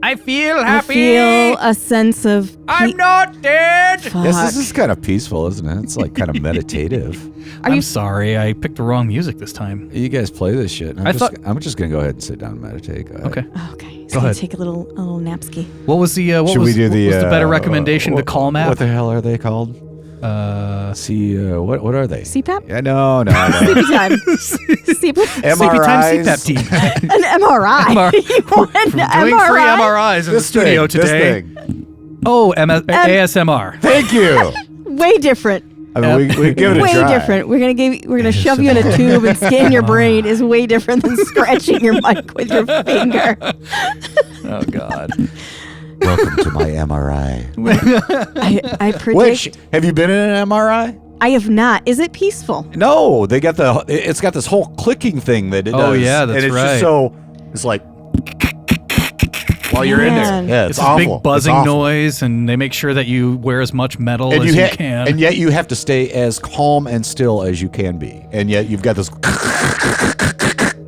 I feel I happy. feel a sense of. I'm not dead. Fuck. Yes, this is kind of peaceful, isn't it? It's like kind of meditative. I'm sorry, I picked the wrong music this time. You guys play this shit. I thought- I'm just going to go ahead and sit down and meditate. Go ahead. Okay. Okay, Go ahead. Take a little napski. What was the Should we do what the was the better recommendation? The call map. What the hell are they called? See, what are they? CPAP? Yeah, no. Sleepy time. Sleepy time CPAP team. An MRI. You want an Doing free MRIs in the studio today. This thing. Oh, ASMR. Thank you. Way different. I mean, we give it a Way try. different. We're gonna shove you in a tube and scan your brain. Is way different than scratching your mic with your finger. Oh God. Welcome to my MRI. I predict. Which, have you been in an MRI? I have not. Is it peaceful? No, it's got this whole clicking thing that it does. Oh, yeah, that's and it's right. just so, it's like, while you're in there. Man. Yeah, It's it's a awful. big buzzing It's awful. noise, and they make sure that you wear as much metal And as you can. And yet you have to stay as calm and still as you can be. And yet you've got this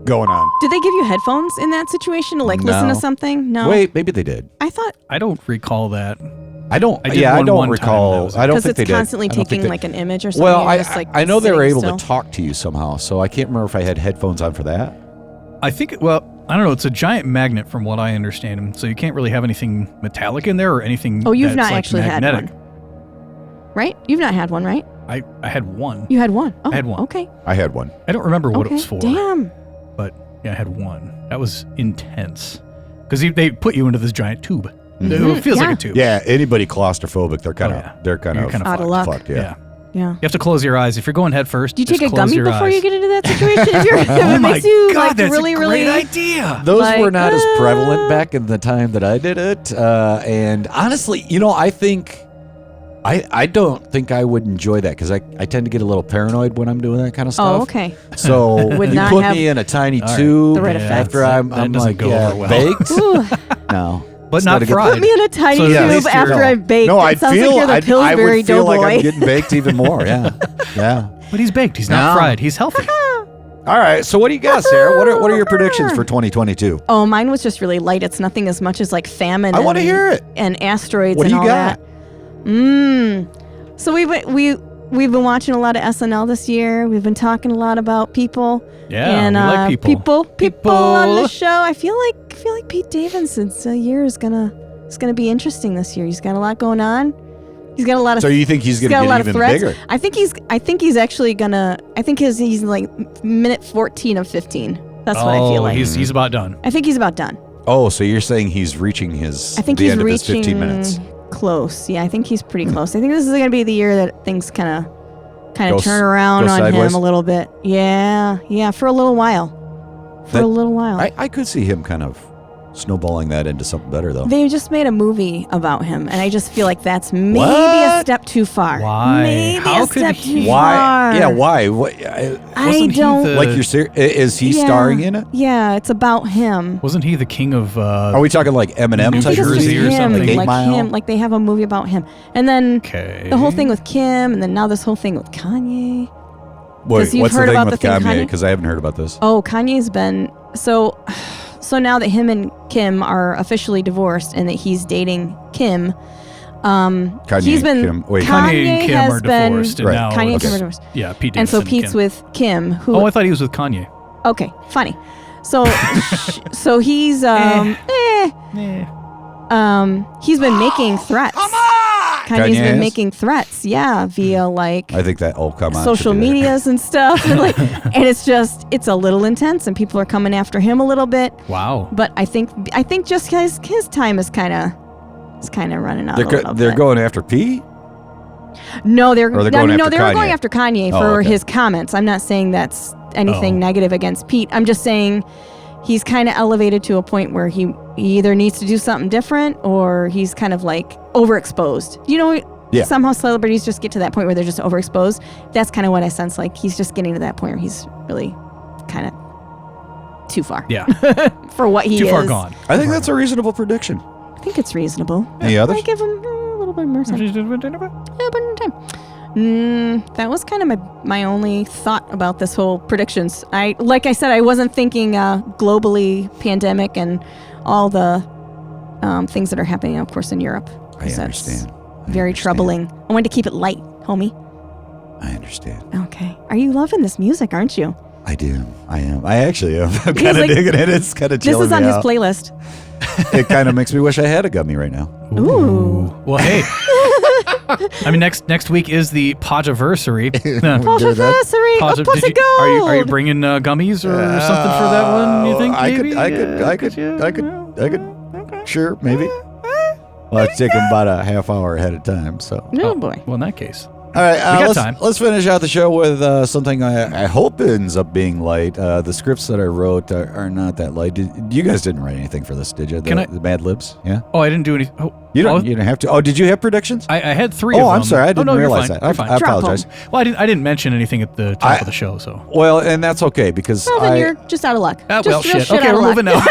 going on. Did they give you headphones in that situation to listen No. to something? No. Wait, maybe they did. I thought I don't recall that. I don't. I did I one don't time, that recall. was it. I don't because think it's they did. constantly I don't think taking they- like an image or something. Well, you're just, like, I know they were sitting able still. to talk to you somehow, so I can't remember if I had headphones on for that. I think, well, I don't know. It's a giant magnet from what I understand. And so you can't really have anything metallic in there or anything. Oh, you've that's not like actually magnetic. had one, right? You've not had one, right? I had one. You had one. Oh, I had one. Okay. I had one. I don't remember what okay. it was for. Damn. But yeah, I had one. That was intense. Because they put you into this giant tube. It feels like Yeah. a tube. Yeah, anybody claustrophobic, they're kind of, yeah. they're kind You're of kinda Out of luck. fucked. Yeah. Yeah. You have to close your eyes. If you're going head first, Do you just take a close gummy your before eyes. you get into that situation? If Oh it my makes you God, like that's really, a great really. idea. Those Like, were not as prevalent back in the time that I did it. And honestly, I think I don't think I would enjoy that because I tend to get a little paranoid when I'm doing that kind of stuff. Oh, okay. So Would you not put have me in a tiny right. tube The right effects. after I'm That doesn't like go over well. baked. Ooh. No, But It's not gotta get- fried. Put me in a tiny So at tube least you're- after I've baked. No, it I'd sounds feel like you're the I Pillsbury would feel like Doughboy. I'm getting baked even more. Yeah, yeah. But he's baked. He's not No. fried. He's healthy. All right. So what do you got, Sarah? What are your predictions for 2022? Oh, mine was just really light. It's nothing as much as like famine. I wanna and- hear it. And asteroids What and do you all got? that. So we've been watching a lot of SNL this year. We've been talking a lot about people. Yeah, and we like people. people on the show. I feel like Pete Davidson's year is gonna be interesting this year. He's got a lot going on. He's got a lot of. So you think he's going to got a lot get of even threats. bigger? I think he's actually gonna. I think he's like minute 14 of 15. That's what I feel like. He's about done. I think he's about done. Oh, so you're saying he's reaching his I think the he's end reaching of his 15 minutes. close. Yeah, I think he's pretty close. I think this is gonna be the year that things kind Go of turn around go on sideways? him a little bit. Yeah, for a little while. For a little while. I could see him kind of snowballing that into something better, though. They just made a movie about him, and I just feel like that's maybe a What? step too far. Why? Maybe How a could step he- too Why? far. Yeah, why? What, I Wasn't he don't. the- like you're serious? Is he Yeah. starring in it? Yeah, it's about him. Wasn't he the king of? Are we talking like Eminem New type It's Jersey just or him, something? Like 8 like Mile? him, like they have a movie about him, and then Okay. the whole thing with Kim, and then now this whole thing with Kanye. Wait, 'Cause you've what's the heard thing about with the thing Kanye? Kanye- Because I haven't heard about this. Oh, Kanye's been so now that him and Kim are officially divorced, and that he's dating Kim. Kanye he's been and Kim. Wait. Kanye and Kim has are been divorced, and Right. now Kanye and it's- Kim are divorced. Yeah, Pete And so Davidson Pete's Kim. with Kim, who Oh, I thought he was with Kanye. okay, funny. So so he's he's been making threats. Kanye's Kanye been has? making threats, yeah, via like I think that. Oh, come on. social should be there. medias and stuff, and and it's a little intense, and people are coming after him a little bit. Wow. But I think just his time is kind of running out. They're going after P. No, they're Or they're going after they were Kanye? going after Kanye Oh, for okay. his comments. I'm not saying that's anything Oh. negative against Pete. I'm just saying he's kind of elevated to a point where he either needs to do something different, or he's kind of like overexposed. Yeah. Somehow celebrities just get to that point where they're just overexposed. That's kind of what I sense. Like he's just getting to that point where he's really kind of too far. Yeah. For what he Too is. far gone. I think that's a reasonable prediction. I think it's reasonable. Any others? I give him a little bit more time. That was kind of my only thought about this whole predictions. Like I said, I wasn't thinking globally pandemic and all the things that are happening, of course, in Europe. I 'Cause that's understand. Very troubling. I wanted to keep it light, homie. I understand. Okay. Are you loving this music, aren't you? I do. I am. I actually am. I'm He's kind of like- digging it. It's kind of This chilling is on me his out. playlist. It kind of makes me wish I had a gummy right now. Ooh. Well, hey, I mean, next week is the Podgiversary. Podgiversary. Podge- A did pussy you- are you gold. bringing gummies or something for that one? You think? Maybe? I could. Sure, maybe. Well, it's taking about a half hour ahead of time, so. Oh boy. Well, in that case. All right, We got let's, time. let's finish out the show with something I hope ends up being light. The scripts that I wrote are not that light. You guys didn't write anything for this, did you? The Mad Libs? Yeah? Oh, I didn't do any. Oh, You didn't have to. Oh, did you have predictions? I had 3 of them. Oh, I'm sorry. I didn't no, realize you're that. fine. You're fine. I apologize. Well, I didn't mention anything at the top of the show, so. Well, and that's okay because Well, then you're just out of luck. Ah, Just well, real shit. Okay, out of we're luck. moving now.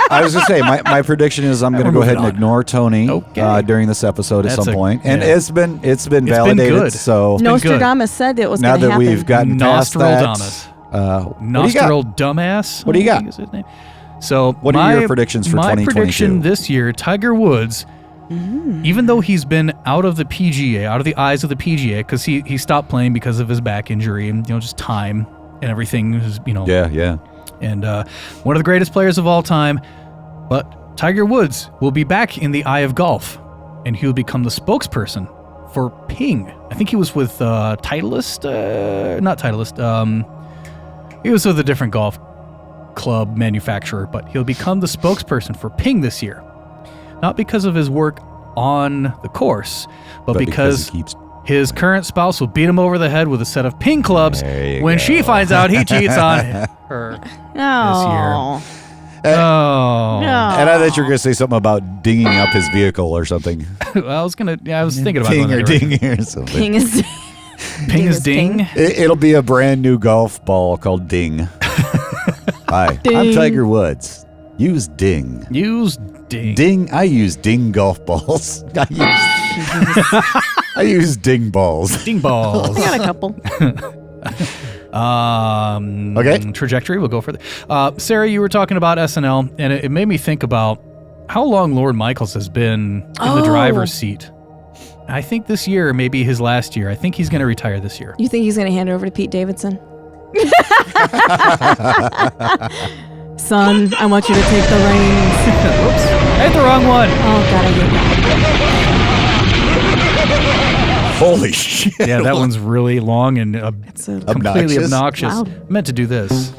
I was going to say, my prediction is I'm going to We're go ahead and moving on. ignore Tony Okay. during this episode at That's some point. yeah. And it's been validated. good. So been Nostradamus said it was now going to that happen. we've gotten past that. Nostradamus. What do you got? Nostril Dumbass. What do you I got? think is his name. So What are your predictions for my 2022? prediction this year, Tiger Woods, even though he's been out of the PGA, out of the eyes of the PGA, because he stopped playing because of his back injury and just time and everything. Yeah. And one of the greatest players of all time. But Tiger Woods will be back in the eye of golf, and he'll become the spokesperson for Ping. I think he was with Titleist, not Titleist. He was with a different golf club manufacturer, but he'll become the spokesperson for Ping this year. Not because of his work on the course, but because he keeps. his current spouse will beat him over the head with a set of Ping clubs There you when go. she finds out he cheats on her. Oh. Oh. And I thought you were going to say something about dinging up his vehicle or something. I was thinking about Ping going or that direction. ding or something. King is Ping is ding. It'll be a brand new golf ball called Ding. Hi, I'm Ding. Tiger Woods. Use Ding. Use ding. Ding. I use Ding golf balls. I use Ding balls. Ding balls. I got a couple. Okay. Trajectory, we'll go for that. Sarah, you were talking about SNL, and it made me think about how long Lorne Michaels has been in the driver's seat. I think this year may be his last year. I think he's going to retire this year. You think he's going to hand it over to Pete Davidson? Son, I want you to take the reins. Whoops. I hit the wrong one. Oh, God, I hate that. Holy shit. Yeah, that one's really long and It's a completely Obnoxious. obnoxious. Loud. I meant to do this.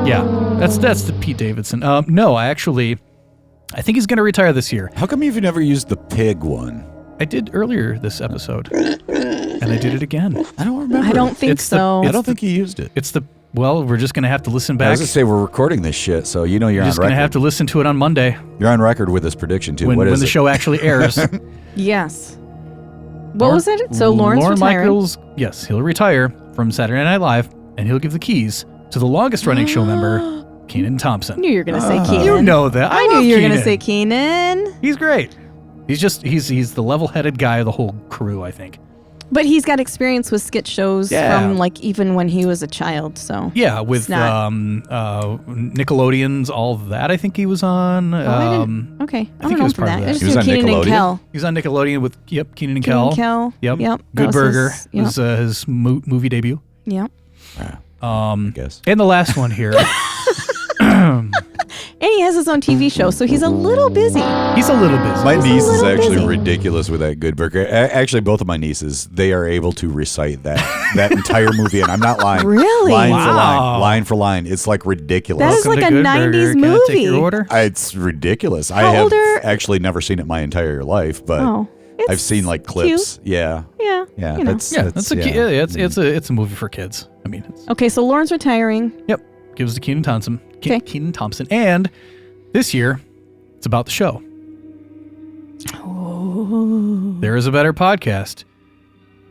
Yeah, that's the Pete Davidson. No, I think he's going to retire this year. How come you've never used the pig one? I did earlier this episode, and I did it again. I don't remember. I don't think It's the- so. I don't think you used it. Well, we're just going to have to listen I back. was going to say we're recording this shit, so you know you're You're on just going record. to have to listen to it on Monday You're on record with this prediction too. when What is the it? show actually airs. Yes. What was it? So Lawrence Lorne retiring. Michaels, yes, he'll retire from Saturday Night Live, and he'll give the keys to the longest-running show member, Kenan I Thompson. knew you were going to say Keenan. You know that. I knew love you were going to Kenan. say Keenan. He's great. He's the level-headed guy of the whole crew, I think. But he's got experience with skit shows Yeah. from even when he was a child. So Yeah, with It's not- Nickelodeon's All That, I think he was on. I didn't. Okay, I I think don't he know was for part of that. that. I just He was knew on Keenan and Nickelodeon? Kel. He was on Nickelodeon with Keenan and Keenan Kel. and Kel. Yep. Yep. that Good was Burger his- was his movie debut. Yep. I guess. And the last one here. And he has his own TV show, so he's a little busy. He's a little busy. My He's a niece is little actually busy. ridiculous with that Good Burger. Actually, both of my nieces, they are able to recite that entire movie, and I'm not lying. Really? Line for Wow. line for line. It's like ridiculous. That is Welcome like to a Good 90s Burger. Can I take movie. your order? It's ridiculous. I How have old are- actually never seen it my entire life, but Oh, I've seen like clips. Yeah. Yeah. Yeah. You know. That's It's a movie for kids. I mean, Okay, so Lauren's retiring. yep. Gives to Kenan Thompson. Okay. Kenan Thompson. And this year, it's about the show. There is a Better podcast.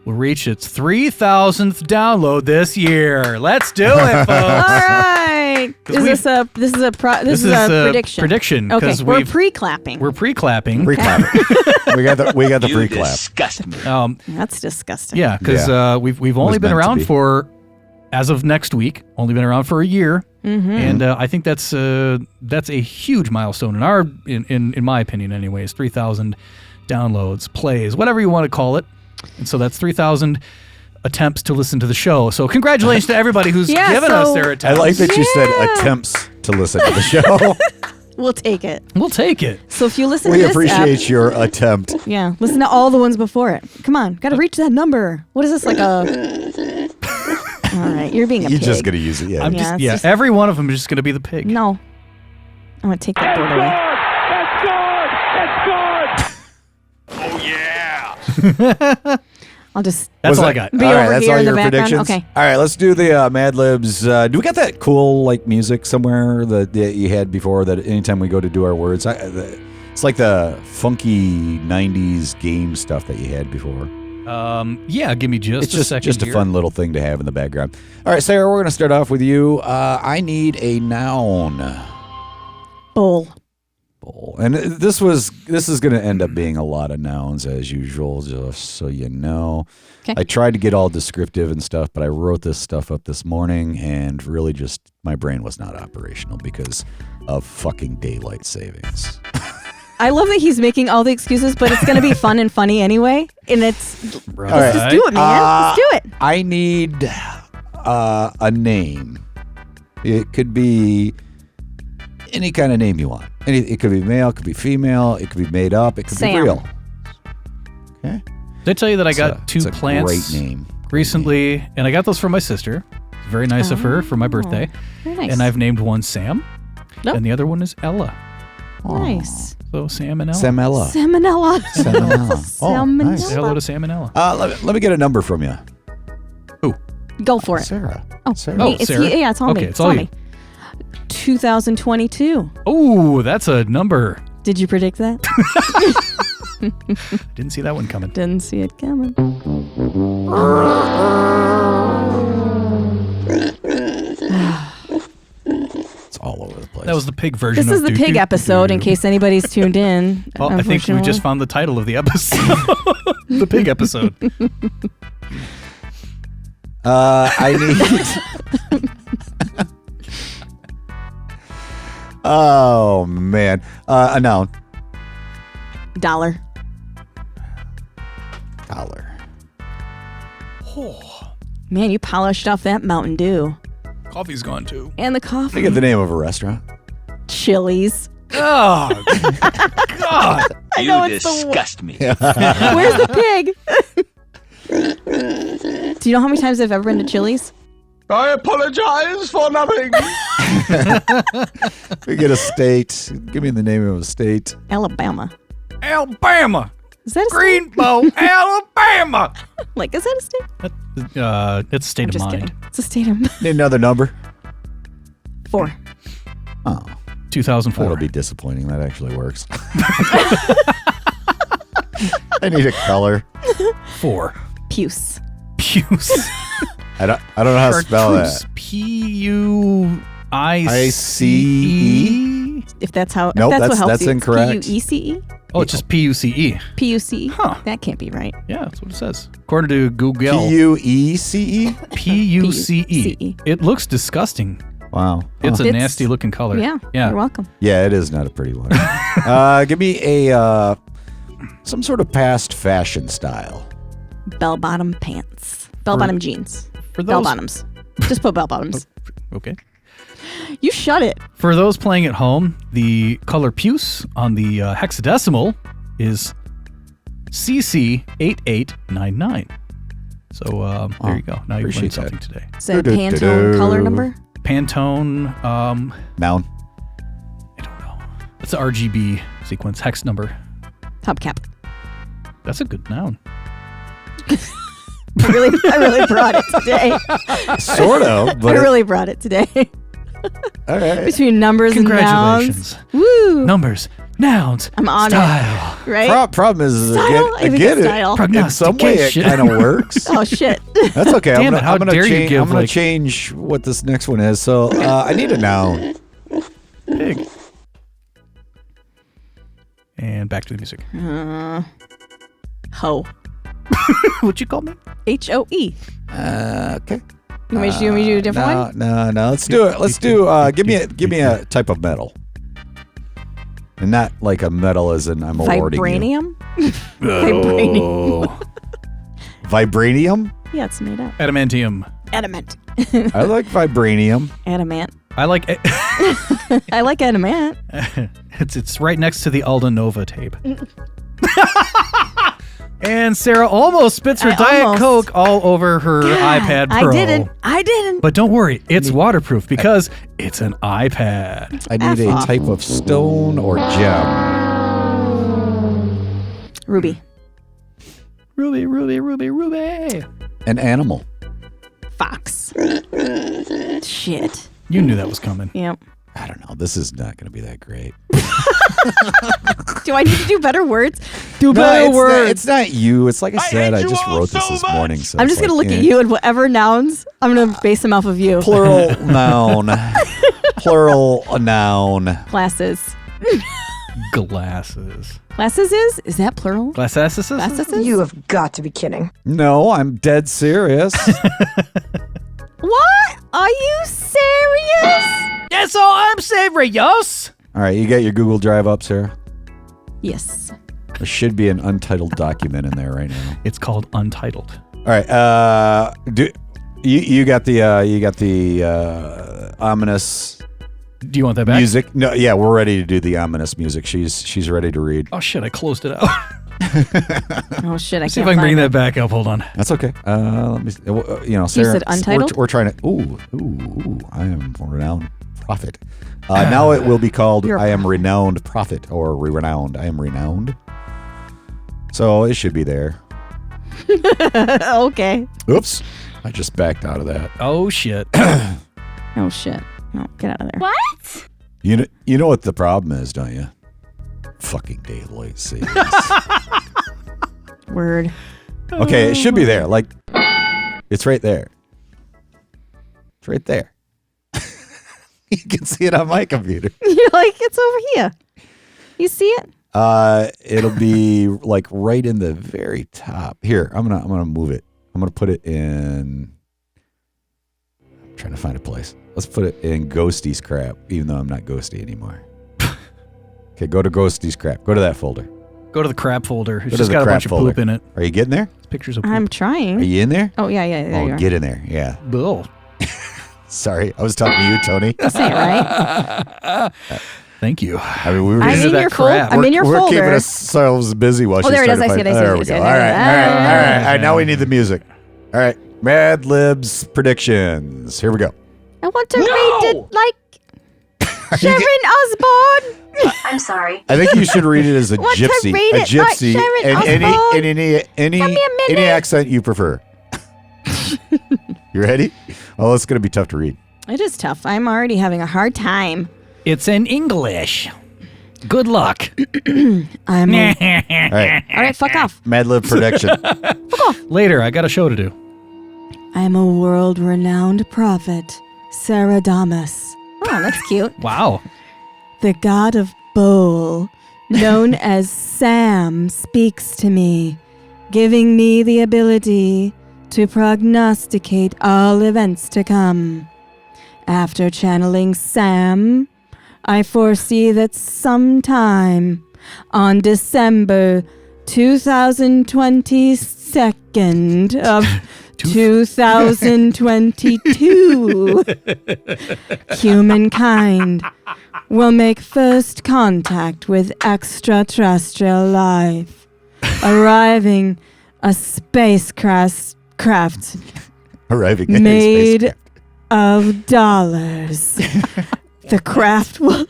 Will reach its 3,000th download this year. Let's do it, All folks. right. This is a prediction. Prediction, Okay, 'cause we're pre-clapping. We're pre-clapping. Pre-clap. we got the pre-clap. disgust me. That's disgusting. Yeah, because we've only been meant to around be. for, as of next week, only been around for a year, and I think that's a huge milestone in my opinion, anyways. 3,000 downloads, plays, whatever you want to call it, and so that's 3,000 attempts to listen to the show. So congratulations to everybody who's Yeah, given so- us their I attempts. like that you said Yeah. attempts to listen to the show. We'll take it. We'll take it. So if you listen We to this appreciate app, your attempt. yeah, listen to all the ones before it. Come on, got to reach that number. What is this, like a... All right, you're being a You're pig. just going to use it, yeah. Yeah, it's just- every one of them is just going to be the pig. No. I'm going to take that board away. I'll just That's all I got. be all right, over that's here all in the your background. predictions? Okay. All right, let's do the Mad Libs. Do we got that cool like music somewhere that you had before that anytime we go to do our words? It's like the funky 90s game stuff that you had before. Yeah, give me just a second. Just a here. fun little thing to have in the background. All right, Sarah, we're going to start off with you. I need a noun. Bowl. And this is going to end up being a lot of nouns as usual, just so you know. Okay. I tried to get all descriptive and stuff, but I wrote this stuff up this morning and really just my brain was not operational because of fucking daylight savings. I love that he's making all the excuses, but it's going to be fun and funny anyway. And it's... Right. All right. Let's do it, man. Let's do it. I need a name. It could be any kind of name you want. It could be male, it could be female, it could be made up, it could Sam. be real. Okay. Did I tell you that I got two it's a plants great name. recently, and I got those from my sister. It's very nice of her for my birthday. Very nice. And I've named one Sam, Nope. and the other one is Ella. Nice. So Sam and Ella. Samella. Salmonella. Salmonella. Oh, nice. Say hello to Sam and Ella. Let me get a number from you. Go for it. Sarah. Oh, Sarah. me. It's Sarah? yeah, it's all Okay, me. it's all you. me. 2022. Oh, that's a number. Did you predict that? Didn't see that one coming. Didn't see it coming. It's all over the place. That was the pig version. This is the pig episode, in case anybody's tuned in. Well, I think we just found the title of the episode. The pig episode. I need. Oh man, a noun. dollar. Dollar. Man, you polished off that Mountain Dew Coffee's gone too. and the I coffee. get the name of a restaurant. Chili's. Oh, God. I know it's the disgust me. Where's the pig? Do you know how many times I've ever been to Chili's? I apologize for nothing. We get a state. Give me the name of a state. Alabama. Alabama. Is that a state? Greenbow, Alabama. Like, is that a state? It's a state I'm of just mind. kidding. It's a state of Need another number. 4. Oh, 2004. that'll be disappointing. That actually works. I need a color. 4. Puce. Puce. I don't know how to spell that. P-U-I-C-E. If that's how. Nope, if that's what helps that's you. incorrect. P-U-E-C-E? Oh, it's just P-U-C-E. P-U-C-E? Huh. That can't be right. Yeah, that's what it says. According to Google. P-U-E-C-E? P-U-C-E. P-U-C-E. It looks disgusting. Wow. It's Huh. a It's- nasty looking color. Yeah. You're welcome. Yeah, it is not a pretty one. Give me a some sort of past fashion style. Bell-bottom pants. Bell-bottom jeans. For those, Bell-bottoms. Just put bell-bottoms. Okay. You shut it. For those playing at home, the color puce on the hexadecimal is CC8899. So there you go. Now you've learned appreciate something that. today. Is that Pantone color number? Pantone, Noun. I don't know. That's the RGB sequence, hex number. Hubcap. That's a good noun. I really brought it today. Sort of, but I really brought it today. all right. Between numbers and Congratulations. nouns. Woo! Numbers, nouns, I'm on style. it. Right? Problem is, Style? I I think get it's it. style. In some way, it Prognostication. kind of works. Oh, shit. That's okay. Damn it, how I'm gonna dare you change. give, I'm gonna like- change what this next one is. So I need a noun. Pig. And back to the music. Ho. What you call me? H-O-E. Okay. You want me to do a different one? No. Let's do it. Let's do. Give me a type of metal, and not like a metal as in I'm awarding you. Vibranium? Vibranium. Vibranium. Yeah, it's made up. Adamantium. Adamant. I like vibranium. Adamant. I like it. I like Adamant. It's right next to the Alda Nova tape. And Sarah almost spits her Diet Coke all over her iPad Pro. I didn't. But don't worry, it's waterproof because it's an iPad. I need a type of stone or gem. Ruby. Ruby. An animal. Fox. Shit. You knew that was coming. Yep. I don't know. This is not going to be that great. Do I need to do better words? It's not you. It's like I said, I just wrote this morning. So I'm just going to look at you and whatever nouns, I'm going to base them off of you. Plural noun. Plural noun. Glasses. Glasses. Glasses is that plural? Glasses? Glasses? You have got to be kidding. No, I'm dead serious. What? Are you serious? Yes, I'm serious. All right, you got your Google Drive up, Sarah? Yes. There should be an untitled document in there right now. It's called Untitled. All right, you got the ominous Do you want that back? music? No, yeah, we're ready to do the ominous music. She's ready to read. Oh shit! I closed it out. Oh shit! See if I can bring that back up. Hold on. That's okay. Let me. Sarah. You said untitled? We're trying to. Ooh! I am a renowned prophet. Now it will be called I am renowned prophet or renowned. I am renowned. So it should be there. Okay. Oops! I just backed out of that. Oh shit! Oh shit! No, get out of there. What? You know what the problem is, don't you? Fucking daylight savings. Word. Okay, it should be there. Like, it's right there. It's right there. You can see it on my computer. You're like, it's over here. You see it? It'll be like right in the very top. Here, I'm gonna move it. I'm gonna put it in. I'm trying to find a place. Let's put it in Ghosty's crap, even though I'm not Ghosty anymore. Okay, go to Ghosty's crap. Go to that folder. Go to the crap folder. It's Go to just the got a crap bunch of folder. poop in it. Are you getting there? It's pictures of poop. I'm Are trying. you in there? Oh, yeah. There you Oh, are. get in there. Yeah. Ugh. Sorry, I was talking to you, Tony. That's it, right? Thank you. I mean, we were I'm just in that your crap. I'm in your we're folder. keeping ourselves busy while she's there it trying is. to I see find. it. There we go. All right. Now we need the music. All right. Mad Libs predictions. Here we go. I want to read it like Sharon Osbourne. I'm sorry. I think you should read it as a Want to gypsy. read A it like gypsy. Sharon And Osbourne? any Give me a minute. accent you prefer. You ready? Oh, it's going to be tough to read. It is tough. I'm already having a hard time. It's in English. Good luck. I'm All right. all right. Fuck off. Mad Lib prediction. Later, I got a show to do. I'm a world-renowned prophet, Saradamus. Oh, that's cute. Wow. The god of Bowl, known as Sam, speaks to me, giving me the ability to prognosticate all events to come. After channeling Sam, I foresee that sometime on December 2022 of 2022, humankind will make first contact with extraterrestrial life, arriving a spacecraft Arriving at a made spacecraft. of dollars. The craft will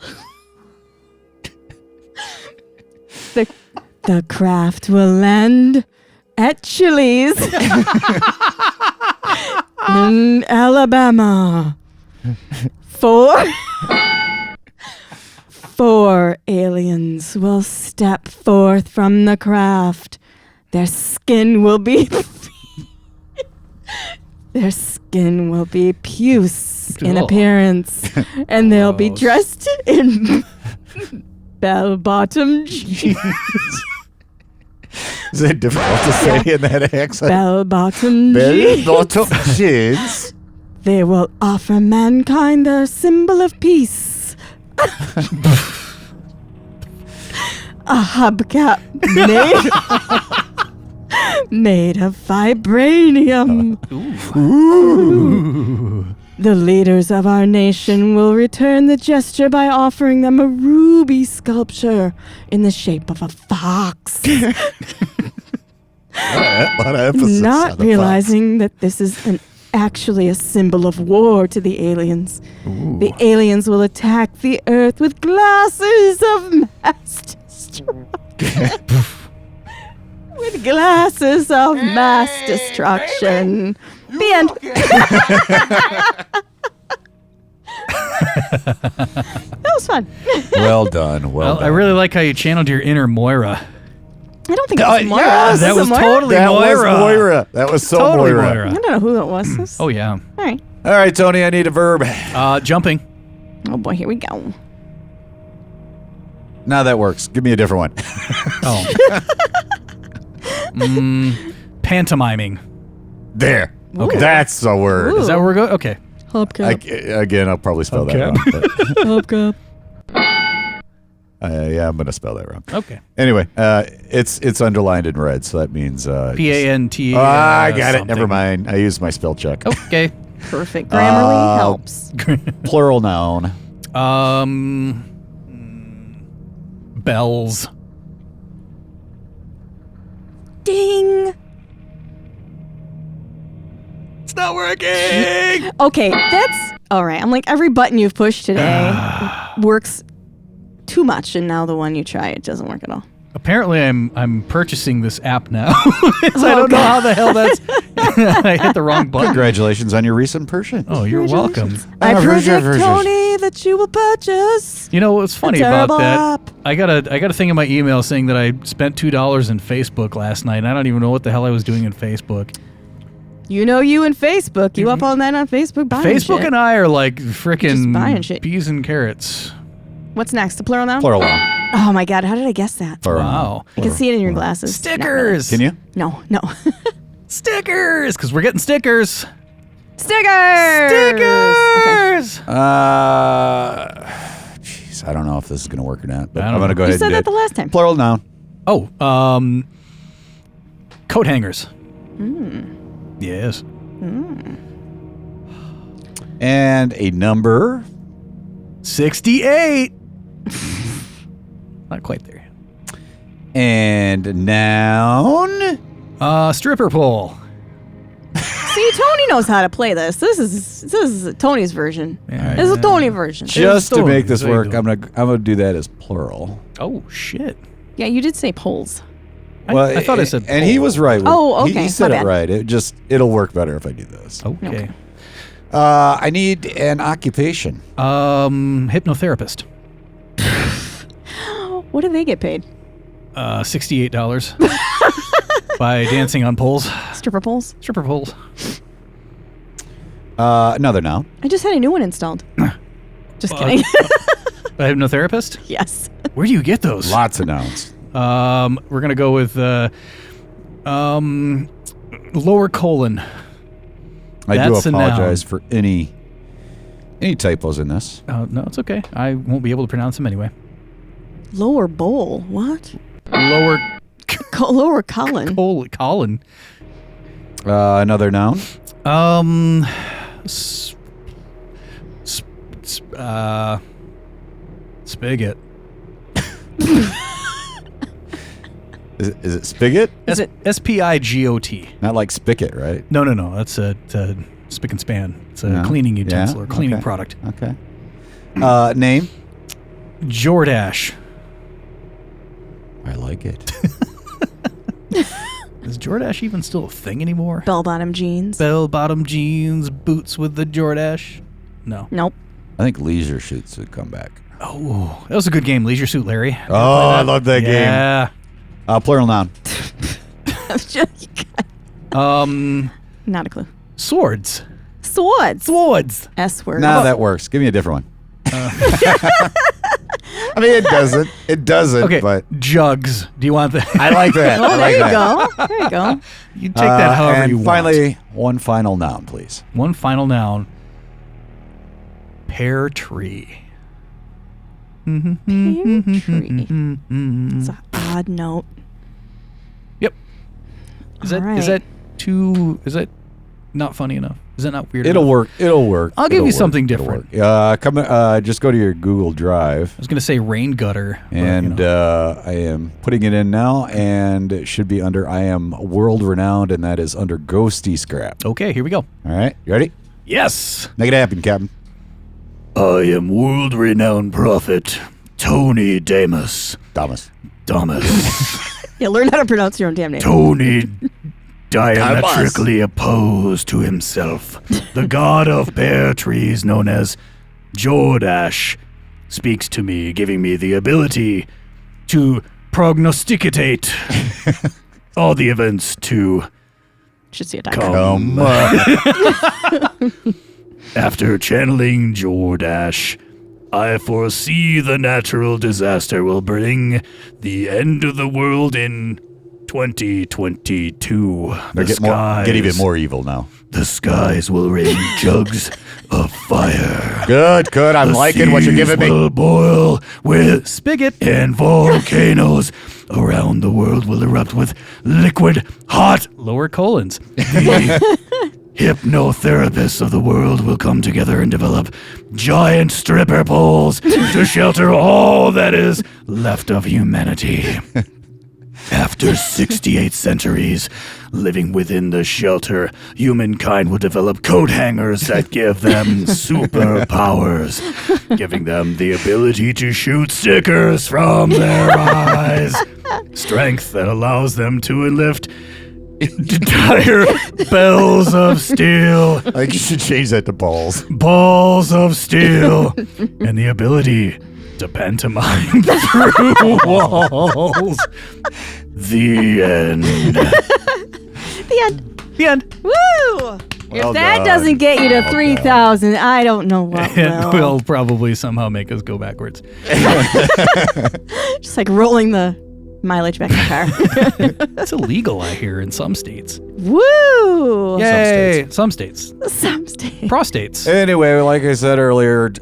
the craft will land at Chili's in Alabama. Four aliens will step forth from the craft. Their skin will be puce in Cool. appearance, and they'll be dressed in bell-bottom jeans. Is it difficult to say in that accent? Bell-bottom jeans. Bell-bottom jeans. They will offer mankind their symbol of peace. A hubcap made Made of vibranium. The leaders of our nation will return the gesture by offering them a ruby sculpture in the shape of a fox. A lot of emphasis on Not the realizing that this is actually a symbol of war to the aliens. The aliens will attack the Earth with glasses of mass destruction. With glasses of mass destruction. The end. That was fun. Fox. Well done. Well done. I really like how you channeled your inner Moira. I don't think it was Moira. yes, That was Moira? totally that Moira. was Moira. That was so Totally Moira. Moira. I don't know who that was. Oh, yeah. All right. All right, Tony, I need a verb. Jumping. Oh boy, here we go. Now that works. Give me a different one. Oh. Pantomiming. There. Okay. That's a word. Is that where we're going? Okay. Again, I'll probably spell that wrong. But, yeah, I'm going to spell that wrong. Okay. Anyway, it's underlined in red, so that means... P-A-N-T. I got it. something. Never mind. I used my spell check. Okay. Perfect. Grammarly helps. Plural noun. Bells. Ding. It's not working! Okay, that's all right. I'm like, every button you've pushed today works too much, and now the one you try, it doesn't work at all. Apparently, I'm purchasing this app now. So I don't know how the hell that's... I hit the wrong button. Congratulations on your recent purchase. Oh, you're welcome. I predict, versus. Tony, that you will purchase. You know what's funny A about terrible that? app. I got a thing in my email saying that I spent $2 in Facebook last night, and I don't even know what the hell I was doing in Facebook. You know you and Facebook. You up all night on Facebook buying Facebook shit. and I are like Just frickin' buying shit. peas and carrots. What's next? The plural noun? Plural noun. Oh my god, how did I guess that? Plural Wow. noun. I can see it in your glasses. Stickers. Can you? No, no. Stickers, because we're getting stickers. Stickers! Stickers. Okay. Jeez, I don't know if this is going to work or not, but I don't I'm going to know. go You ahead said and do that it. the last time. Plural noun. Oh, coat hangers. Yes. And a number. 68. Not quite there. And noun. Stripper pole. See, Tony knows how to play this. This is Tony's version. Yeah, This is yeah. Tony's version. Just to story. make this There you work, go. I'm gonna do that as plural. Oh shit. Yeah, you did say polls. I thought I said and he pole. was right. Oh, He okay, said my it bad. right. It'll work better if I do this. Okay. I need an occupation. Hypnotherapist. What do they get paid? $68 by dancing on poles. Stripper poles? Stripper poles. Another noun. I just had a new one installed. Just Well, kidding. A hypnotherapist? Yes. Where do you get those? Lots of nouns. We're gonna go with lower colon. I That's do a noun. apologize for any typos in this. No, it's okay. I won't be able to pronounce them anyway. Lower bowl. What? Lower Lower colon. colon. Another noun. Spigot. Is it spigot? Is it S-P-I-G-O-T. Not like spigot, right? No. That's a spick and span. It's a No? cleaning utensil Yeah? or cleaning Okay. product. Okay. Name. Jordache. I like it. Is Jordache even still a thing anymore? bell-bottom jeans? Bell-bottom jeans, boots with the Jordache. No. Nope. I think leisure suits would come back. Oh, that was a good game. Leisure Suit Larry. Oh, I love that game. Yeah. Plural noun. Not a clue. Swords. Swords. Swords. S word. No, that works. Give me a different one. I mean, it doesn't. It doesn't. Okay. But Jugs. Do you want that? I like that. Oh, I there like you that. go. There you go. You take that however and you want. finally, one final noun, please. One final noun. Pear tree. Pear tree. It's an odd note. Yep. Is that Alright. is that not funny enough? Is that not weird It'll enough? work. It'll work. I'll give It'll you work. something It'll different. work. Just go to your Google Drive. I was going to say rain gutter. but, And I am putting it in now, and it should be under I am world renowned, and that is under Ghosty Scrap. okay, here we go. All right, you ready? Yes. Make it happen, Captain. I am world-renowned prophet Tony Damus. Thomas. Yeah, learn how to pronounce your own damn name. Tony diametrically opposed to himself. The god of pear trees known as Jordash speaks to me, giving me the ability to prognosticate all the events to Should see a doctor. come. After channeling Jordash, I foresee the natural disaster will bring the end of the world in 2022. Get even more evil now. The skies will rain jugs of fire. Good. I'm liking what you're giving me. Will boil with spigot and volcanoes around the world will erupt with liquid hot lower colons. The hypnotherapists of the world will come together and develop giant stripper poles to shelter all that is left of humanity. After 68 centuries living within the shelter, humankind will develop coat hangers that give them superpowers, giving them the ability to shoot stickers from their eyes, strength that allows them to lift entire bells of steel, I think you should change that to balls. balls of steel, and the ability to pantomime through walls. The end. The end. The end. Woo! Well if that done. doesn't get you to 3,000, I don't know what It will. will probably somehow make us go backwards. Just like rolling the mileage back in the car. That's illegal, I hear, in some states. Woo! Yay! Some states. Some state. Prostates. Anyway, like I said earlier,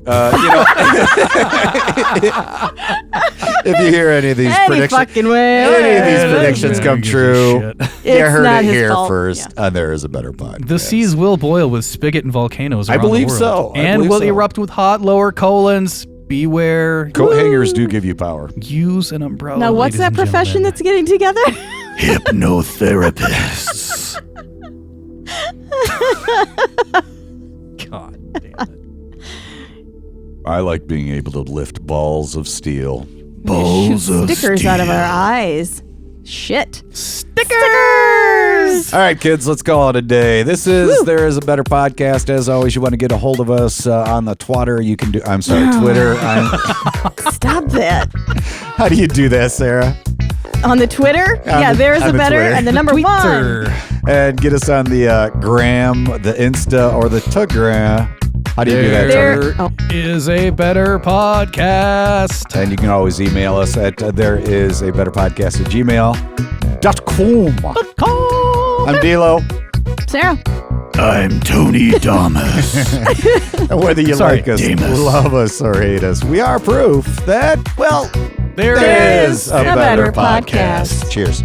if you hear any of these Any predictions, fucking way. any of these Yeah, predictions I come give a true, shit. you It's heard not it his here fault. first. And there is a better podcast. The seas will boil with spigot and volcanoes I around the believe world. so. I And believe will so. erupt with hot lower colons. Beware. Coat hangers do give you power. Use an umbrella. Now, what's ladies that and profession gentlemen. that's getting together? Hypnotherapists. God damn it. I like being able to lift balls of steel. Balls Shoot of stickers out of our steel. eyes. Shit. Stickers! All right, kids, let's call it a day. This is There Is a Better Podcast. As always, you want to get a hold of us on the Twitter. You can do, I'm sorry, Twitter. Stop that. How do you do that, Sarah? On the Twitter? Yeah, the- there's on a the better. Twitter. And the number Twitter. one. And get us on the Gram, the Insta, or the Tugram. How do you do that, There- Tucker? oh. Is a better podcast. And you can always email us at thereisabetterpodcast@gmail.com. I'm DeeLow. Sarah. I'm Tony Damas. And whether you Sorry, like us, Damus. love us, or hate us, we are proof that, well, There there is is a better podcast. Cheers.